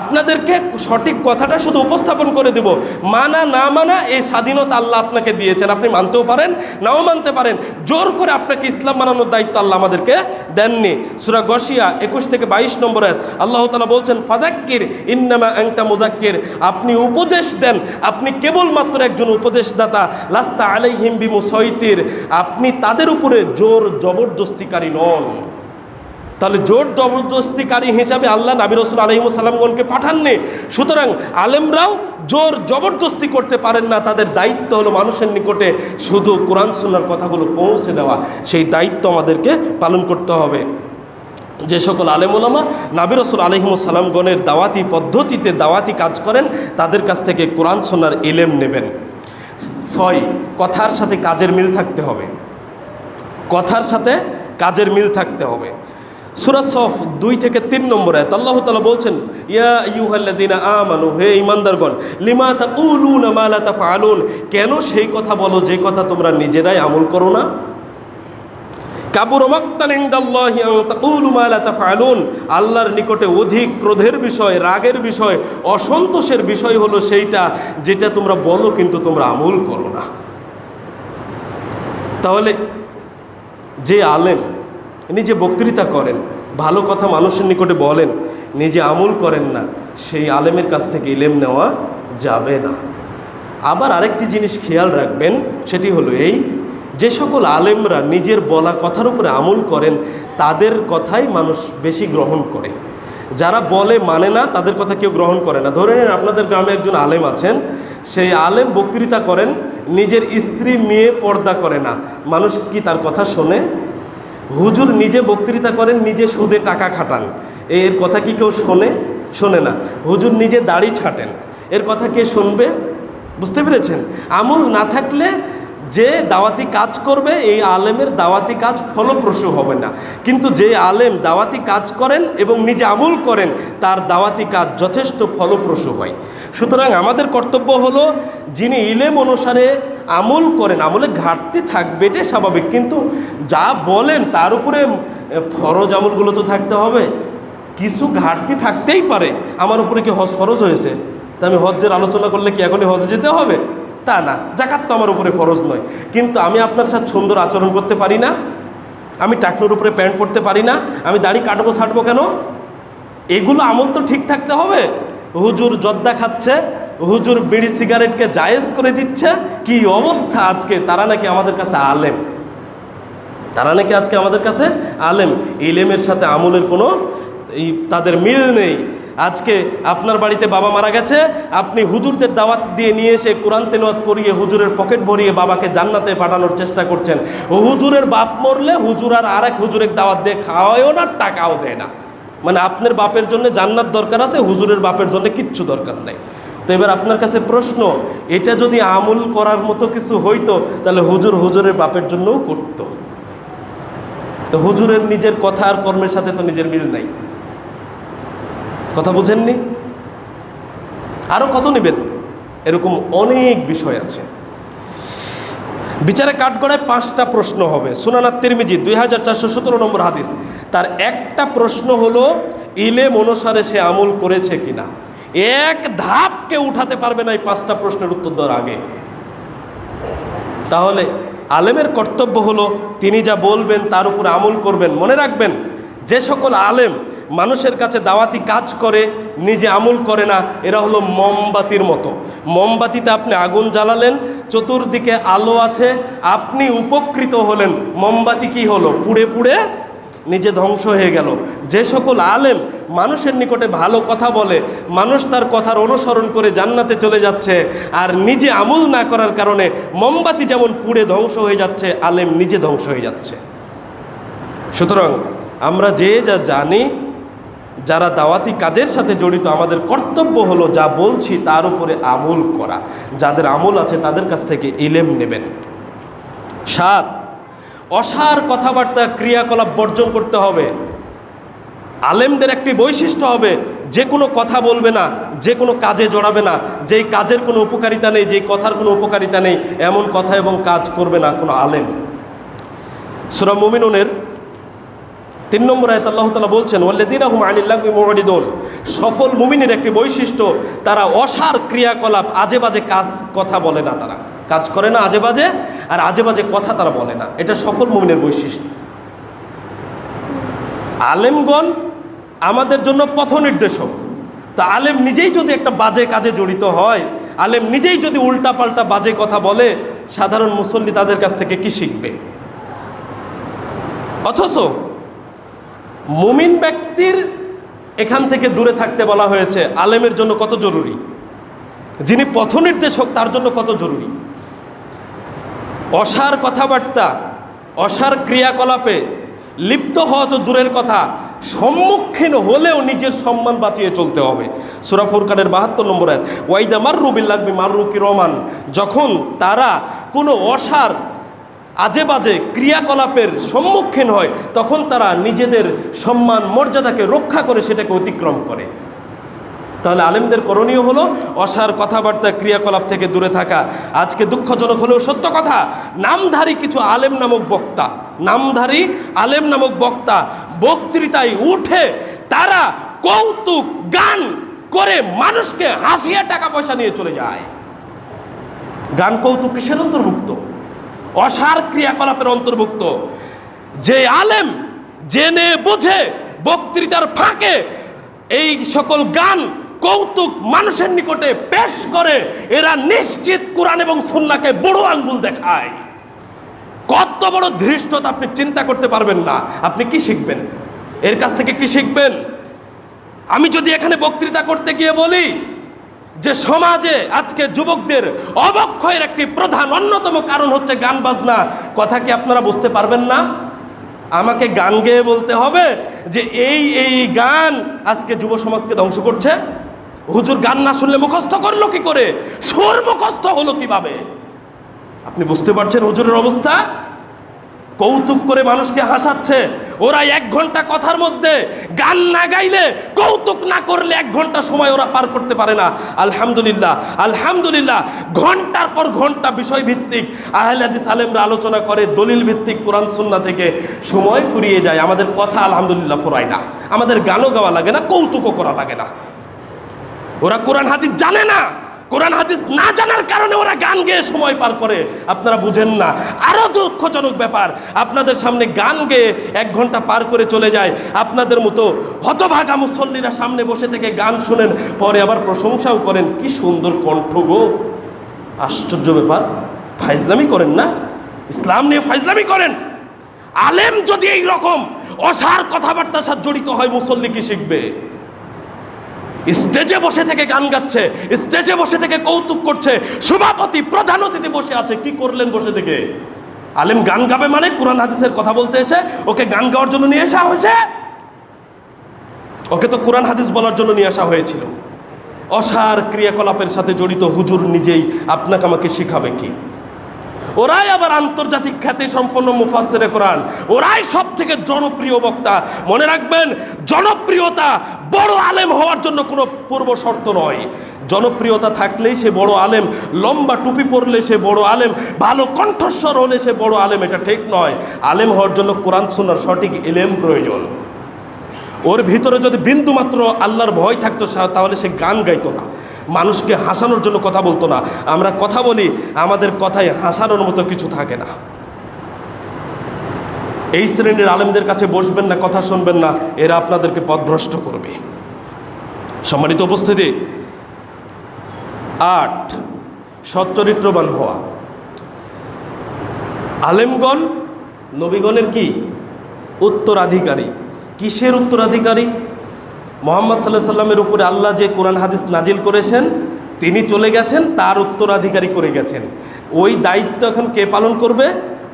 আপনাদেরকে সঠিক কথাটা শুধু উপস্থাপন করে দেব, মানা না মানা এই স্বাধীনতা আল্লাহ আপনাকে দিয়েছেন, আপনি মানতেও পারেন নাও মানতে পারেন। জোর করে আপনাকে ইসলাম মানানোর দায়িত্ব আল্লাহ আমাদেরকে দেননি। সূরা গশিয়া 21 থেকে 22 নম্বর আয়াত আল্লাহ তাআলা বলছেন ফাযাক্কির ইন্নামা আনতা মুযাক্কির, আপনি উপদেশ দেন, আপনি কেবলমাত্র একজন উপদেশদাতা। লাস্তা আলাইহিম বিমুসাইতির, আপনি তাদের উপরে জোর জবরদস্তিকারী নন। তাহলে জোর জবরদস্তিকারী হিসাবে আল্লাহ নবী রাসূল আলাইহিস সালামগণকে পাঠাননি। সুতরাং আলেমরাও জোর জবরদস্তি করতে পারেন না, তাদের দায়িত্ব হলো মানুষের নিকটে শুধু কোরআন সুন্নাহর কথাগুলো পৌঁছে দেওয়া, সেই দায়িত্ব আমাদেরকে পালন করতে হবে। যে সকল আলেম ওলামা নবী রাসূল আলাইহিস সালামগণের দাওয়াতি পদ্ধতিতে দাওয়াতি কাজ করেন, তাদের কাছ থেকে কোরআন সুন্নাহর ইলম নেবেন। 6, কথার সাথে কাজের মিল থাকতে হবে, কথার সাথে কাজের মিল থাকতে হবে। সূরা সফ 2 থেকে 3 নম্বর আয়াত আল্লাহ তাআলা বলছেন ইয়া আইয়ুহাল্লাযীনা আমানু, হে ঈমানদারগণ, লিমা তাকুলুনা মা লা তাফআলুন, কেন সেই কথা বলো যে কথা তোমরা নিজেরাই আমল করো না। কাবুরা মাকতান ইনদাল্লাহি আন তাকুলু মা লা তাফআলুন, আল্লাহর নিকটে অধিক ক্রোধের বিষয়, রাগের বিষয়, অসন্তোষের বিষয় হলো সেইটা যেটা তোমরা বলো কিন্তু তোমরা আমল করো না। তাহলে যে আলেম নিজে বক্তৃতা করেন, ভালো কথা মানুষের নিকটে বলেন, নিজে আমল করেন না, সেই আলেমের কাছ থেকে ইলম নেওয়া যাবে না। আবার আরেকটি জিনিস খেয়াল রাখবেন, সেটি হলো এই, যে সকল আলেমরা নিজের বলা কথার উপরে আমল করেন তাদের কথাই মানুষ বেশি গ্রহণ করে। যারা বলে মানে না তাদের কথা কেউ গ্রহণ করে না। ধরে নিন আপনাদের গ্রামে একজন আলেম আছেন, সেই আলেম বক্তৃতা করেন, নিজের স্ত্রী মেয়ে পর্দা করে না, মানুষ কি তার কথা শোনে? হুজুর নিজে বক্তৃতা করেন, নিজে সুদে টাকা খাটান, এর কথা কি কেউ শোনে? শোনে না। হুজুর নিজে দাড়ি ছাটেন, এর কথা কে শুনবে? বুঝতে পেরেছেন? আমল না থাকলে যে দাওয়াতি কাজ করবে এই আলেমের দাওয়াতি কাজ ফলপ্রসূ হবে না। কিন্তু যে আলেম দাওয়াতি কাজ করেন এবং নিজে আমল করেন তার দাওয়াতি কাজ যথেষ্ট ফলপ্রসূ হয়। সুতরাং আমাদের কর্তব্য হলো, যিনি ইলম অনুসারে আমল করেন, আমলে ঘাটতি থাকবে এটাই স্বাভাবিক, কিন্তু যা বলেন তার উপরে ফরজ আমলগুলো তো থাকতে হবে। কিছু ঘাটতি থাকতেই পারে। আমার উপরে কি হজ ফরজ হয়েছে, তা আমি হজ্জের আলোচনা করলে কি এখনই হজ যেতে হবে? তা না। জাকাত তো আমার উপরে ফরজ নয়, কিন্তু আমি আপনার সাথে সুন্দর আচরণ করতে পারি না, আমি টাকনোর উপরে প্যান্ট পরতে পারি না, আমি দাড়ি কাটবো ছাটবো কেন? এগুলো আমল তো ঠিক থাকতে হবে। হুজুর জর্দা খাচ্ছে, হুজুর বিড়ি সিগারেটকে জায়েজ করে দিচ্ছে, কি অবস্থা আজকে! তারা নাকি আমাদের কাছে আলেম, তারা নাকি আজকে আমাদের কাছে আলেম। ইলেমের সাথে আমলের কোনো তাদের মিল নেই। আজকে আপনার বাড়িতে বাবা মারা গেছে, আপনি হুজুরদের দাওয়াত দিয়ে নিয়ে এসে কোরআন তেলাওয়াত করিয়ে হুজুরের পকেট ভরিয়ে বাবাকে জান্নাতে পাঠানোর চেষ্টা করছেন। হুজুরের বাপ মরলে হুজুর আর এক হুজুরের দাওয়াত দিয়ে খাওয়ায়ও না, টাকাও দেয় না। মানে আপনার বাপের জন্য জান্নাত দরকার আছে, হুজুরের বাপের জন্য কিচ্ছু দরকার নেই। তো এবার আপনার কাছে প্রশ্ন, এটা যদি আমল করার মতো কিছু হইতো তাহলে হুজুর হুজুরের বাপের জন্যও করত। তো হুজুরের নিজের কথা আর কর্মের সাথে তো নিজের মিল নাই। কথা বুঝেননি? আরো কত নেবেন? এরকম অনেক বিষয় আছে। বিচারে কাঠগড়ায় 5টা প্রশ্ন হবে। সুনান তিরমিজি 2417 নম্বর হাদিস, তার একটা প্রশ্ন হলো ইলম অনুসারে সে আমল করেছে কিনা। এক ধাপ কেউ উঠাতে পারবে না এই 5টা প্রশ্নের উত্তর দেওয়ার আগে। তাহলে আলেমের কর্তব্য হলো তিনি যা বলবেন তার উপরে আমল করবেন। মনে রাখবেন, যে সকল আলেম মানুষের কাছে দাওয়াতি কাজ করে নিজে আমল করে না, এরা হলো মোমবাতির মতো। মোমবাতিতে আপনি আগুন জ্বালালেন, চতুর্দিকে আলো আছে, আপনি উপকৃত হলেন, মোমবাতি কি হলো? পুড়ে পুড়ে নিজে ধ্বংস হয়ে গেল। যে সকল আলেম মানুষের নিকটে ভালো কথা বলে, মানুষ তার কথার অনুসরণ করে জান্নাতে চলে যাচ্ছে, আর নিজে আমল না করার কারণে মোমবাতি যেমন পুড়ে ধ্বংস হয়ে যাচ্ছে, আলেম নিজে ধ্বংস হয়ে যাচ্ছে। সুতরাং আমরা যে যা জানি, যারা দাওয়াতি কাজের সাথে জড়িত, আমাদের কর্তব্য হলো যা বলছি তার উপরে আমল করা। যাদের আমল আছে তাদের কাছ থেকে ইলম নেবেন। 7, অসার কথাবার্তা ক্রিয়াকলাপ বর্জন করতে হবে। আলেমদের একটি বৈশিষ্ট্য হবে, যে কোনো কথা বলবে না, যে কোনো কাজে জড়াবে না, যেই কাজের কোনো উপকারিতা নেই, যেই কথার কোনো উপকারিতা নেই, এমন কথা এবং কাজ করবে না কোনো আলেম। সূরা মুমিনুনের 3 নম্বর আয়াত আল্লাহ তাআলা বলছেন, ওয়াল্লাযীনা হুম আনিল লাগবি মুরিদুন। সফল মুমিনের একটি বৈশিষ্ট্য, তারা অসার ক্রিয়াকলাপ, আজে বাজে কাজ কথা বলে না, তারা কাজ করে না আজে বাজে, আর আজে বাজে কথা তারা বলে না। এটা সফল মুমিনের বৈশিষ্ট্য। আলেমগণ আমাদের জন্য পথ নির্দেশক। তা আলেম নিজেই যদি একটা বাজে কাজে জড়িত হয়, আলেম নিজেই যদি উল্টাপাল্টা বাজে কথা বলে, সাধারণ মুসল্লি তাদের কাছ থেকে কি শিখবে? অথচ মুমিন ব্যক্তির এখান থেকে দূরে থাকতে বলা হয়েছে, আলেমের জন্য কত জরুরি। যিনি পথ নির্দেশক তার জন্য কত জরুরি। অসার কথাবার্তা, অসার ক্রিয়াকলাপে লিপ্ত হওয়া তো দূরের কথা, সম্মুখীন হলেও নিজের সম্মান বাঁচিয়ে চলতে হবে। সূরা ফুরকানের 72 নম্বর আয়াত, ওয়াইদা মাররু বিল লাগবি মাররু কিরামান। যখন তারা কোনো অসার আজে বাজে ক্রিয়াকলাপের সম্মুখীন হয়, তখন তারা নিজেদের সম্মান মর্যাদাকে রক্ষা করে সেটাকে অতিক্রম করে। তাহলে আলেমদের করণীয় হলো অসার কথাবার্তা ক্রিয়াকলাপ থেকে দূরে থাকা। আজকে দুঃখজনক হলেও সত্য কথা, নামধারী কিছু আলেম নামক বক্তা, নামধারী আলেম নামক বক্তা বক্তৃতায় উঠে তারা কৌতুক গান করে মানুষকে হাসিয়ে টাকা পয়সা নিয়ে চলে যায়। গান কৌতুক কিসের অন্তর্ভুক্ত? অসার ক্রিয়াকলাপের অন্তর্ভুক্ত। যে আলেম জেনে বুঝে বক্তৃতার ফাঁকে এই সকল গান কৌতুক মানুষের নিকটে পেশ করে এরা নিশ্চিত কোরআন এবং সুন্নাহকে বড় আঙ্গুল দেখায়। কত বড় ধৃষ্টতা আপনি চিন্তা করতে পারবেন না। আপনি কি শিখবেন এর কাছ থেকে? কি শিখবেন? আমি যদি এখানে বক্তৃতা করতে গিয়ে বলি যে সমাজে আজকে যুবকদের অবক্ষয়ের একটি প্রধান অন্যতম কারণ হচ্ছে গান বাজনা, কথা কি আপনারা বুঝতে পারবেন না? আমাকে গান গেয়ে বলতে হবে যে এই গান আজকে যুব সমাজকে ধ্বংস করছে। হুজুর গান না শুনলে মুখস্থ করলো কি করে? সুর মুখস্থ হলো কিভাবে? আপনি বুঝতে পারছেন হুজুরের অবস্থা? কৌতুক করে মানুষকে হাসাচ্ছে। ওরা 1 ঘন্টা কথার মধ্যে গান না গাইলে, কৌতুক না করলে 1 ঘন্টা সময় ওরা পার করতে পারে না। আলহামদুলিল্লাহ, আলহামদুলিল্লাহ, ঘন্টার পর ঘন্টা বিষয় ভিত্তিক আহলে হাদিস আলেমরা আলোচনা করে, দলিল ভিত্তিক কোরআন সুন্নাহ থেকে সময় ফুরিয়ে যায়। আমাদের কথা আলহামদুলিল্লাহ ফুরায় না, আমাদের গানও গাওয়া লাগে না, কৌতুকও করা লাগে না। ওরা কোরআন হাদিস জানে না, কোরআন হাদিস না জানার কারণে ওরা গান গেয়ে সময় পার করে। আপনারা বুঝেন না। আরো দুঃখজনক ব্যাপার, আপনাদের সামনে গান গেয়ে 1 ঘন্টা পার করে চলে যায়। আপনাদের মতো হতভাগা মুসল্লিরা সামনে বসে থেকে গান শুনেন, পরে আবার প্রশংসাও করেন, কি সুন্দর কণ্ঠ গো। আশ্চর্য ব্যাপার। ফাইজলামি করেন না, ইসলাম নিয়ে ফাইজলামি করেন। আলেম যদি এই রকম অসার কথাবার্তার সাথে জড়িত হয়, মুসল্লি কি শিখবে? স্টেজে বসে থেকে গান গাচ্ছে, স্টেজে বসে থেকে কৌতুক করছে, সভাপতি প্রধান অতিথি বসে আছে, কি করলেন বসে থেকে? আলেম গান গাবে মানে কোরআন হাদিসের কথা বলতে এসে ওকে গান গাওয়ার জন্য নিয়ে আসা হয়েছে? ওকে তো কোরআন হাদিস বলার জন্য নিয়ে আসা হয়েছিল। অসার ক্রিয়াকলাপের সাথে জড়িত হুজুর নিজেই আপনাকে আমাকে শিখাবে কি? ওরাই আবার আন্তর্জাতিক খ্যাতি সম্পন্ন মুফাসসিরে কোরআন, ওরাই সব থেকে জনপ্রিয় বক্তা। মনে রাখবেন, জনপ্রিয়তা বড় আলেম হওয়ার জন্য কোনো পূর্ব শর্ত নয়। জনপ্রিয়তা থাকলেই সে বড় আলেম, লম্বা টুপি পরলে সে বড় আলেম, ভালো কণ্ঠস্বর হলে সে বড় আলেম, এটা ঠিক নয়। আলেম হওয়ার জন্য কোরআন সুন্নাহর সঠিক ইলম প্রয়োজন। ওর ভিতরে যদি বিন্দুমাত্র আল্লাহর ভয় থাকতো তাহলে সে গান গাইতো না, মানুষকে হাসানোর জন্য কথা বলতো না। আমরা কথা বলি, আমাদের কথায় হাসানোর মতো কিছু থাকে না। এই শ্রেণীর আলেমদের কাছে বসবেন না, কথা শুনবেন না, এরা আপনাদেরকে পথভ্রষ্ট করবে। সম্মানিত উপস্থিতি, 8 সচ্চরিত্রবান হওয়া। আলেমগণ নবীগণের কি উত্তরাধিকারী। কিসের উত্তরাধিকারী? মুহাম্মদ সাল্লাল্লাহু আলাইহি সাল্লামের উপরে আল্লাহ যে কোরআন হাদিস নাজিল করেছেন, তিনি চলে গেছেন, তার উত্তরাধিকারী করে গেছেন। ওই দায়িত্ব এখন কে পালন করবে?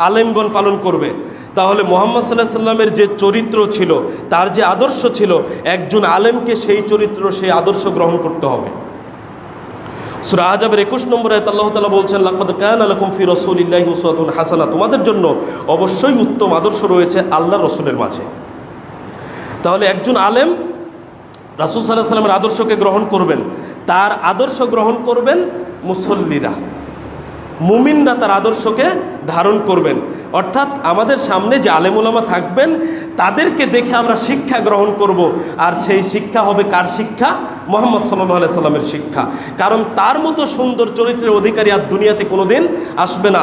আলেমগণ পালন করবে। তাহলে মুহাম্মদ সাল্লাল্লাহু আলাইহি সাল্লামের যে চরিত্র ছিল, তার যে আদর্শ ছিল, একজন আলেমকে সেই চরিত্র, সেই আদর্শ গ্রহণ করতে হবে। সূরা আহজাবের 21 নম্বর আয়াতে আল্লাহ তাআলা বলছেন, লাকাদ কানা লাকুম ফি রাসূলিল্লাহি উসওয়াতুন হাসানাহ, তোমাদের জন্য অবশ্যই উত্তম আদর্শ রয়েছে আল্লাহর রাসূলের মাঝে। তাহলে একজন আলেম রাসূল সাল্লাল্লাহু আলাইহি সাল্লামের আদর্শকে গ্রহণ করবেন, তার আদর্শ গ্রহণ করবেন মুসল্লিরা, মুমিনরা তার আদর্শকে ধারণ করবেন। অর্থাৎ আমাদের সামনে যে আলেম ওলামা থাকবেন, তাদেরকে দেখে আমরা শিক্ষা গ্রহণ করব। আর সেই শিক্ষা হবে কার শিক্ষা? মুহাম্মদ সাল্লাল্লাহু আলাইহি সাল্লামের শিক্ষা। কারণ তার মতো সুন্দর চরিত্রের অধিকারী আর দুনিয়াতে কোনোদিন আসবে না।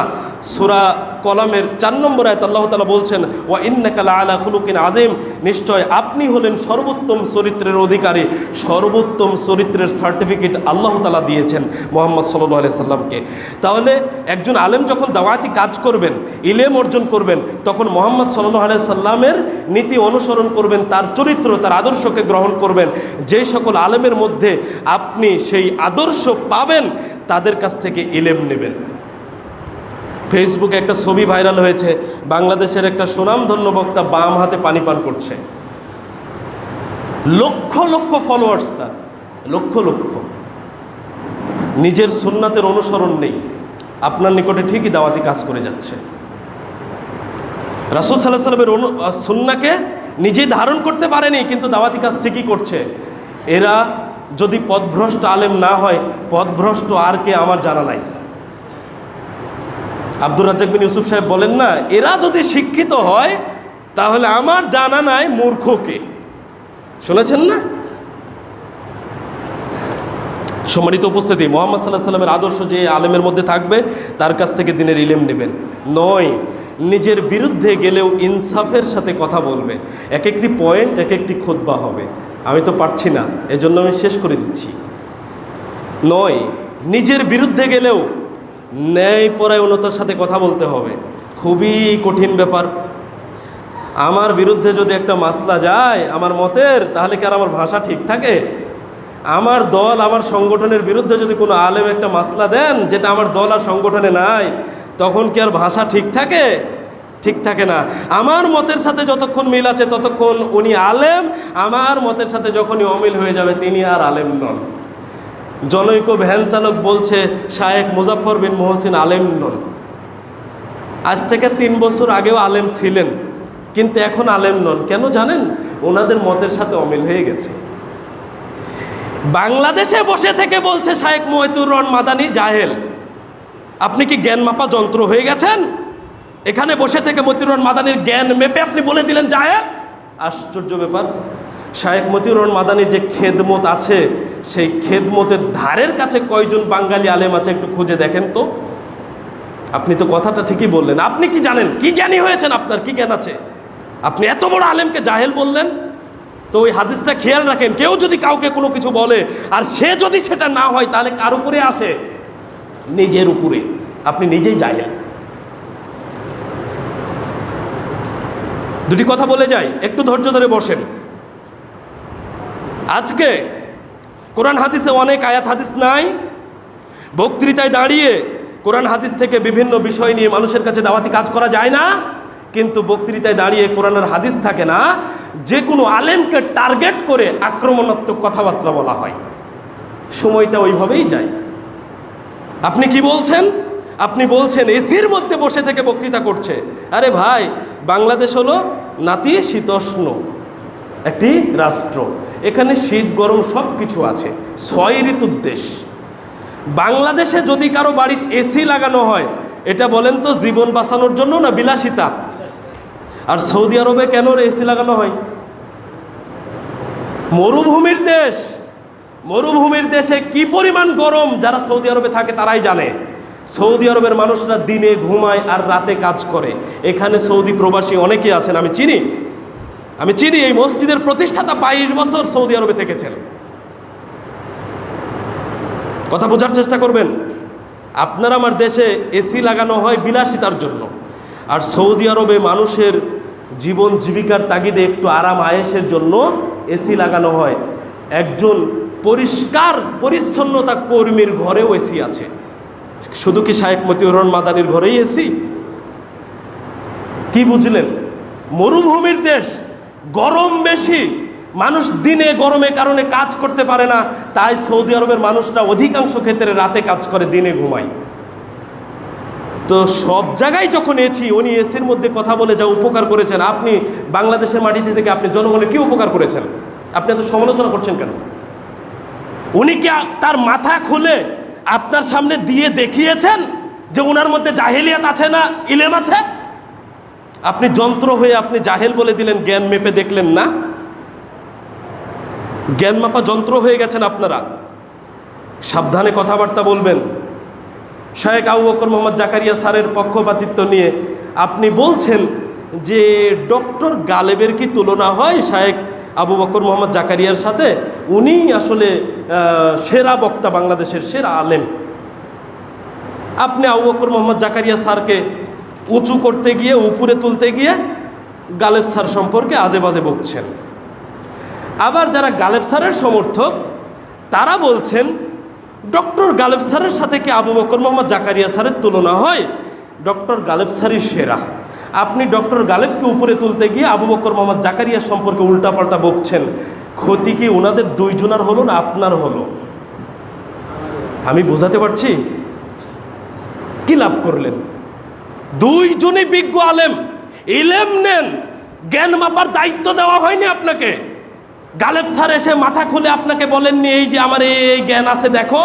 সূরা কলামের 4 নম্বর আয়াত আল্লাহ তাআলা বলছেন, ওয়া ইন্নাকা লাআলা খুলুকিন আযীম, নিশ্চয় আপনি হলেন সর্বোত্তম চরিত্রের অধিকারী। সর্বোত্তম চরিত্রের সার্টিফিকেট আল্লাহ তাআলা দিয়েছেন মুহাম্মদ সাল্লাল্লাহু আলাইহি সাল্লামকে। তাহলে একজন আলেম যখন দাওয়াতি কাজ করবেন, ইলম অর্জন করবেন, তখন মুহাম্মদ সাল্লাল্লাহু আলাইহি সাল্লামের নীতি অনুসরণ করবেন, তার চরিত্র, তার আদর্শকে গ্রহণ করবেন। যে সকল আলেমের মধ্যে আপনি সেই আদর্শ পাবেন, তাদের কাছ থেকে ইলম নেবেন। ফেসবুকে একটা ছবি ভাইরাল হয়েছে, বাংলাদেশের একটা সুনামধন্য বক্তা বাম হাতে পানি পান করছে। লক্ষ লক্ষ ফলোয়ার্স তার, লক্ষ লক্ষ। নিজের সুন্নাতের অনুসরণ নেই, আপনার নিকটে ঠিকই দাওয়াতি কাজ করে যাচ্ছে। রাসূল সাল্লাল্লাহু আলাইহি সাল্লামের সুন্নাহকে নিজেই ধারণ করতে পারেনি, কিন্তু দাওয়াতি কাজ ঠিকই করছে। এরা যদি পথভ্রষ্ট আলেম না হয়, পথভ্রষ্ট আর কে আমার জানা নাই। আব্দুর রাজ্জাক বিন ইউসুফ সাহেব বলেন না, এরা যদি শিক্ষিত হয় তাহলে আমার জানা নাই মূর্খকে। শুনেছেন না? সম্মানিত উপস্থিতি, মুহাম্মদ সাল্লাল্লাহু আলাইহি সাল্লামের আদর্শ যে আলেমের মধ্যে থাকবে, তার কাছ থেকে দ্বীনের ইলম নেবেন। নয় নিজের বিরুদ্ধে গেলেও ইনসাফের সাথে কথা বলবে। এক একটি পয়েন্ট এক একটি খুতবা হবে। আমি তো পারছি না, এজন্য আমি শেষ করে দিচ্ছি। নয়, নিজের বিরুদ্ধে গেলেও ন্যায়পরায়ণতার সাথে কথা বলতে হবে। খুবই কঠিন ব্যাপার। আমার বিরুদ্ধে যদি একটা মাসলা যায় আমার মতের, তাহলে কি আর আমার ভাষা ঠিক থাকে? আমার দল আমার সংগঠনের বিরুদ্ধে যদি কোনো আলেম একটা মাসলা দেন যেটা আমার দল আর সংগঠনে নাই, তখন কি আর ভাষা ঠিক থাকে? ঠিক থাকে না। আমার মতের সাথে যতক্ষণ মিল আছে ততক্ষণ উনি আলেম, আমার মতের সাথে যখনই অমিল হয়ে যাবে তিনি আর আলেম নন। জনৈক ভ্যান চালক বলছে শায়েখ মুজাফফর বিন মহসিন আলেম নন। আজ থেকে 3 বছর আগেও আলেম ছিলেন, কিন্তু এখন আলেম নন। কেন জানেন? ওনাদের মতের সাথে অমিল হয়ে গেছে। বাংলাদেশে বসে থেকে বলছে শায়েখ মহিউদ্দিন রহমান মাদানী জাহেল। আপনি কি জ্ঞান মাপা যন্ত্র হয়ে গেছেন? এখানে বসে থেকে মহিউদ্দিন রহমান মাদানীর জ্ঞান মেপে আপনি বলে দিলেন জাহেল। আশ্চর্য ব্যাপার। শায়েখ মহিউদ্দিন রহমান মাদানীর যে খেদমত আছে, সেই খেদমতের ধারের কাছে কয়জন বাঙালি আলেম আছে একটু খুঁজে দেখেন তো। আপনি তো কথাটা ঠিকই বললেন। আপনি কি জানেন? কি জ্ঞানী হয়েছেন? আপনার কি জ্ঞান আছে? আপনি এত বড় আলেমকে জাহেল বললেন। তো ওই হাদিসটা খেয়াল রাখেন, কেউ যদি কাউকে কোনো কিছু বলে আর সে যদি সেটা না হয়, তাহলে কার উপরে আসে? নিজের উপরে। আপনি নিজেই জাহেল। দুটি কথা বলে যাই, একটু ধৈর্য ধরে বসেন। আজকে কোরআন হাদিসে অনেক আয়াত হাদিস নাই। বক্তৃতায় দাঁড়িয়ে কোরআন হাদিস থেকে বিভিন্ন বিষয় নিয়ে মানুষের কাছে দাওয়াতি কাজ করা যায় না, কিন্তু বক্তৃতায় দাঁড়িয়ে কোরআনের হাদিস থাকে না। যে কোনো আলেমকে টার্গেট করে আক্রমণাত্মক কথাবার্তা বলা হয়, সময়টা ওইভাবেই যায়। আপনি কি বলছেন? আপনি বলছেন এসির মধ্যে বসে থেকে বক্তৃতা করছে। আরে ভাই, বাংলাদেশ হলো নাতিশীতোষ্ণ একটি রাষ্ট্র। এখানে শীত গরম সব কিছু আছে, 6 ঋতুর দেশ। বাংলাদেশে যদি কারো বাড়িতে এসি লাগানো হয়, এটা বলেন তো জীবন বাঁচানোর জন্য না বিলাসিতা? আর সৌদি আরবে কেন এসি লাগানো হয়? মরুভূমির দেশ। মরুভূমির দেশে কি পরিমাণ গরম যারা সৌদি আরবে থাকে তারাই জানে। সৌদি আরবের মানুষরা দিনে ঘুমায় আর রাতে কাজ করে। এখানে সৌদি প্রবাসী অনেকেই আছেন, আমি চিনি। এই মসজিদের প্রতিষ্ঠাতা 22 বছর সৌদি আরবে থেকেছেন। কথা বোঝার চেষ্টা করবেন। আপনার আমার দেশে এসি লাগানো হয় বিলাসিতার জন্য, আর সৌদি আরবে মানুষের জীবন জীবিকার তাগিদে একটু আরাম আয়েশের জন্য এসি লাগানো হয়। একজন পরিষ্কার পরিচ্ছন্নতা কর্মীর ঘরেও এসি আছে। শুধু কি শায়েখ মহিউদ্দিন রহমান মাদানীর ঘরেই এসি? কি বুঝলেন? মরুভূমির দেশ, গরম বেশি, মানুষ দিনে গরমের কারণে কাজ করতে পারে না, তাই সৌদি আরবের মানুষরা অধিকাংশ ক্ষেত্রে রাতে কাজ করে, দিনে ঘুমায়। তো সব জায়গায় যখন উনি এসির মধ্যে কথা বলে যা উপকার করেছেন, আপনি বাংলাদেশের মাটিতে থেকে আপনি জনগণের কি উপকার করেছেন? আপনি এত সমালোচনা করছেন কেন? উনি কি তার মাথা খুলে আপনার সামনে দিয়ে দেখিয়েছেন যে ওনার মধ্যে জাহেলিয়াত আছে না ইলেম আছে? আপনি যন্ত্র হয়ে আপনি জাহেল বলে দিলেন, জ্ঞান মেপে দেখলেন না। জ্ঞান মাপা যন্ত্র হয়ে গেছেন আপনারা। সাবধানে কথাবার্তা বলবেন। শায়েখ আবু বকর মোহাম্মদ জাকারিয়া স্যারের পক্ষপাতিত্ব নিয়ে আপনি বলছেন যে ডক্টর গালেবের কি তুলনা হয় শায়েখ আবু বকর মোহাম্মদ জাকারিয়ার সাথে? উনি আসলে সেরা বক্তা, বাংলাদেশের সেরা আলেম। আপনি আবু বকর মোহাম্মদ জাকারিয়া স্যারকে উঁচু করতে গিয়ে, উপরে তুলতে গিয়ে গালেব স্যার সম্পর্কে আজে বাজে বকছেন। আবার যারা গালেব স্যারের সমর্থক তারা বলছেন ডক্টর গালেব স্যারের সাথে কি আবু বকর মোহাম্মদ জাকারিয়া স্যারের তুলনা হয়? ডক্টর গালেব স্যারই সেরা। আপনি ডক্টর গালেবকে উপরে তুলতে গিয়ে আবু বকর মোহাম্মদ জাকারিয়া সম্পর্কে উল্টাপাল্টা বকছেন। ক্ষতি কি ওনাদের দুইজনার হলো না আপনার হলো? আমি বোঝাতে পারছি? কি লাভ করলেন? দুইজনই বিজ্ঞ আলেম, ইলেম নেন, জ্ঞান মাপার দায়িত্ব দেওয়া হয়নি আপনাকে। গালেব স্যার এসে মাথা খুলে আপনাকে বলেননি এই যে আমার এই জ্ঞান আছে দেখো,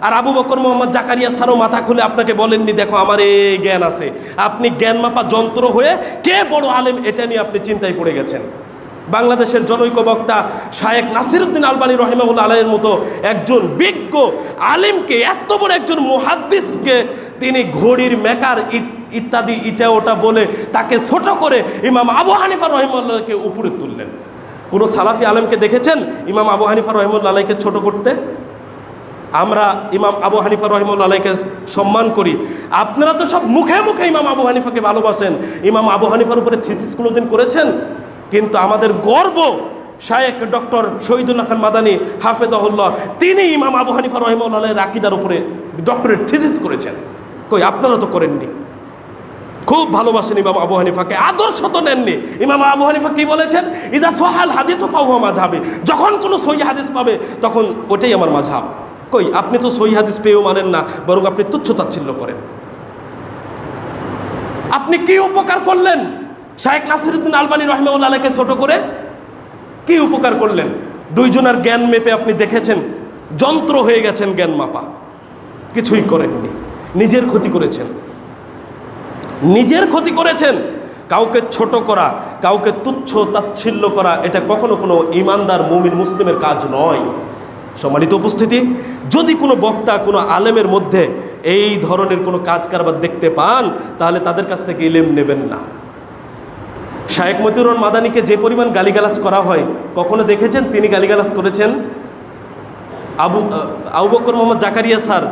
আর আবু বকর মোহাম্মদ জাকারিয়া স্যারও মাথা খুলে আপনাকে বলেননি দেখো আমার এই জ্ঞান আছে। আপনি জ্ঞান মাপা যন্ত্র হয়ে কে বড় আলেম এটা নিয়ে আপনি চিন্তায় পড়ে গেছেন। বাংলাদেশের জনৈক বক্তা শায়েখ নাসিরউদ্দিন আলবানী রাহিমাহুল্লাহ আলাইহির মতো একজন বিজ্ঞ আলেমকে, এত বড় একজন মুহাদ্দিসকে তিনি ঘড়ির মেকার ইত্যাদি ইটা ওটা বলে তাকে ছোট করে ইমাম আবু হানিফা রহিমাহুল্লাহকে উপরে তুললেন। কোনো সালাফি আলেমকে দেখেছেন ইমাম আবু হানিফা রহিমাহুল্লাহ আলাইকে ছোট করতে? আমরা ইমাম আবু হানিফা রহিমাহুল্লাহ আলাইকে সম্মান করি, আপনারা তো সব মুখে মুখে ইমাম আবু হানিফাকে ভালোবাসেন। ইমাম আবু হানিফার উপরে থিসিস কোনোদিন করেছেন? কিন্তু আমাদের গর্ব শায়েখ ডক্টর শহীদুল্লাহ খান মাদানী হাফেজাহুল্লাহ, তিনি ইমাম আবু হানিফা রহিমাহুল্লাহ আলাইহির আকীদার উপরে ডক্টরেট থিসিস করেছেন। কই আপনারা তো করেননি। খুব ভালোবাসেন ইমাম আবু হানিফাকে, আদর্শ তো নেননি। ইমাম আবু হানিফা কি বলেছেন? ইদা সোহাল হাদিসু ফাহুয়া মাযহাবি, যখন কোনো সহিহ হাদিস পাবে তখন ওটাই আমার মাযহাব। কই আপনি তো সহিহ হাদিস পেয়েও মানেন না, বরং আপনি তুচ্ছ তাচ্ছিল্য করেন। আপনি কি উপকার করলেন শায়েখ নাসিরউদ্দিন আলবানী রাহিমাহুল্লাহ আলাইহিকে ছোট করে? কি উপকার করলেন? দুইজনের জ্ঞান মেপে আপনি দেখেছেন যন্ত্র হয়ে গেছেন জ্ঞান মাপা, কিছুই করেননি। নিজের ক্ষতি করেছেন, নিজের ক্ষতি করেছেন। কাউকে ছোট করা, কাউকে তুচ্ছ তাচ্ছিল্য করা, এটা কখনো কোনো ইমানদার মুমিন মুসলিমের কাজ নয়। সম্মানিত উপস্থিতি, যদি কোনো বক্তা কোনো আলেমের মধ্যে এই ধরনের কোনো কাজ কারবার দেখতে পান, তাহলে তাদের কাছ থেকে ইলম নেবেন না। শায়েখ মতিউর রহমান মাদানীকে যে পরিমাণ গালিগালাজ করা হয়, কখনো দেখেছেন তিনি গালিগালাজ করেছেন? আবু বকর মোহাম্মদ জাকারিয়া স্যার,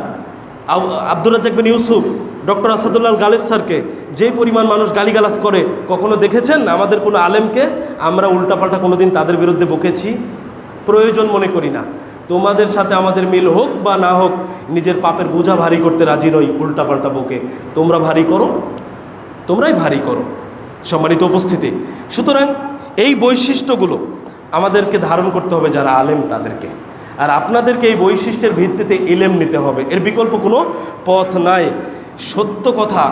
আব্দুর রাজ্জাক বিন ইউসুফ, ডক্টর আসাদুল্লাহ গালিব স্যারকে যে পরিমাণ মানুষ গালিগালাজ করে, কখনো দেখেছেন আমাদের কোনো আলেমকে আমরা উল্টাপাল্টা কোনো দিন তাদের বিরুদ্ধে বকেছি? প্রয়োজন মনে করি না। তোমাদের সাথে আমাদের মিল হোক বা না হোক, নিজের পাপের বোঝা ভারী করতে রাজি নই উল্টাপাল্টা বকে। তোমরা ভারী করো, তোমরাই ভারী করো। সম্মানিত উপস্থিতি, সুতরাং এই বৈশিষ্ট্যগুলো আমাদেরকে ধারণ করতে হবে যারা আলেম তাদেরকে, আর আপনাদেরকে এই বৈশিষ্ট্যের ভিত্তিতে ইলম নিতে হবে। এর বিকল্প কোনো পথ নাই। সত্য কথা,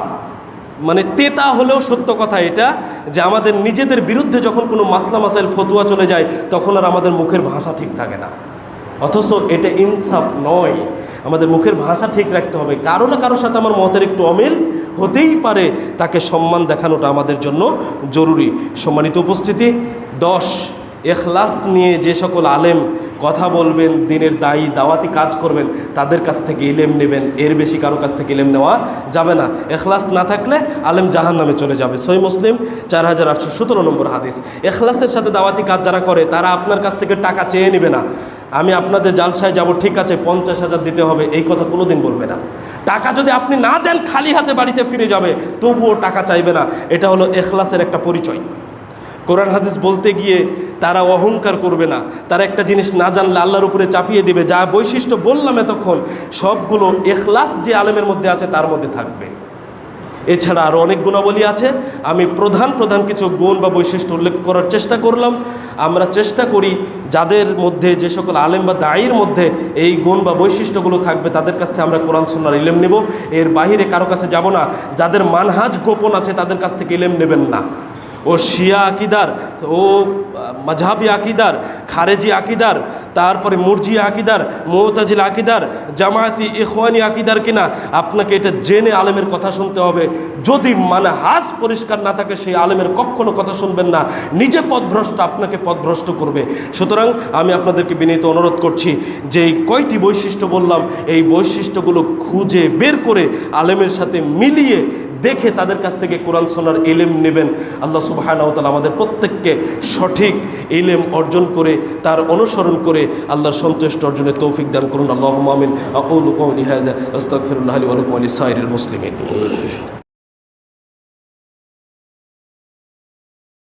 মানে তেতা হলেও সত্য কথা এটা, যে আমাদের নিজেদের বিরুদ্ধে যখন কোনো মাসলা মাসাইল ফতুয়া চলে যায়, তখন আর আমাদের মুখের ভাষা ঠিক থাকে না। অথচ এটা ইনসাফ নয়। আমাদের মুখের ভাষা ঠিক রাখতে হবে। কারো না কারোর সাথে আমার মতের একটু অমিল হতেই পারে, তাকে সম্মান দেখানোটা আমাদের জন্য জরুরি। সম্মানিত উপস্থিতি, 10 এখলাস নিয়ে যে সকল আলেম কথা বলবেন, দিনের দাওয়াতি কাজ করবেন, তাদের কাছ থেকে ইলম নেবেন। এর বেশি কারো কাছ থেকে ইলম নেওয়া যাবে না। এখলাস না থাকলে আলেম জাহান্নামে চলে যাবে। সহিহ মুসলিম 4817 নম্বর হাদিস। এখলাসের সাথে দাওয়াতি কাজ যারা করে, তারা আপনার কাছ থেকে টাকা চেয়ে নেবে না। আমি আপনাদের জালসায় যাব, ঠিক আছে 50,000 দিতে হবে, এই কথা কোনোদিন বলবে না। টাকা যদি আপনি না দেন, খালি হাতে বাড়িতে ফিরে যাবে, তবুও টাকা চাইবে না। এটা হলো এখলাসের একটা পরিচয়। কোরআন হাদিস বলতে গিয়ে তারা অহংকার করবে না। তারা একটা জিনিস না জানলে আল্লাহর উপরে চাপিয়ে দিবে। যা বৈশিষ্ট্য বললাম এতক্ষণ, সবগুলো এখলাস যে আলেমের মধ্যে আছে তার মধ্যে থাকবে। এছাড়া আরও অনেক গুণাবলী আছে। আমি প্রধান কিছু গুণ বা বৈশিষ্ট্য উল্লেখ করার চেষ্টা করলাম। আমরা চেষ্টা করি যাদের মধ্যে, যে সকল আলেম বা দায়ীর মধ্যে এই গুণ বা বৈশিষ্ট্যগুলো থাকবে, তাদের কাছ থেকে আমরা কোরআন সুন্নাহর ইলম নেব। এর বাহিরে কারো কাছে যাব না। যাদের মানহাজ গোপন আছে তাদের কাছ থেকে ইলম নেবেন না। ও শিয়া আকিদার, ও মাযহাবি আকিদার, খারেজি আকিদার, তারপরে মুরজিয়া আকিদার, মুতাজিলা আকিদার, জামায়াতি ইখওয়ানি আকিদার কিনা, আপনাকে এটা জেনে আলেমের কথা শুনতে হবে। যদি মানহাজ পরিষ্কার না থাকে, সেই আলেমের কখনো কথা শুনবেন না। নিজে পথভ্রষ্ট, আপনাকে পথভ্রষ্ট করবে। সুতরাং আমি আপনাদেরকে বিনীত অনুরোধ করছি যে এই কয়টি বৈশিষ্ট্য বললাম, এই বৈশিষ্ট্যগুলো খুঁজে বের করে আলেমের সাথে মিলিয়ে দেখে তাদের কাছ থেকে কোরআন সুন্নাহর ইলম নেবেন। আল্লাহ সুবহানাহু ওয়া তাআলা আমাদের প্রত্যেককে সঠিক ইলম অর্জন করে, তার অনুসরণ করে আল্লাহর সন্তুষ্টি অর্জনের তৌফিক দান করুন। আল্লাহুম্মা আমিন। আকুলু কওলি হাযা আস্তাগফিরুল্লাহ লি ওয়া লাকুম ওয়া লিসাইরিল মুসলিমিন।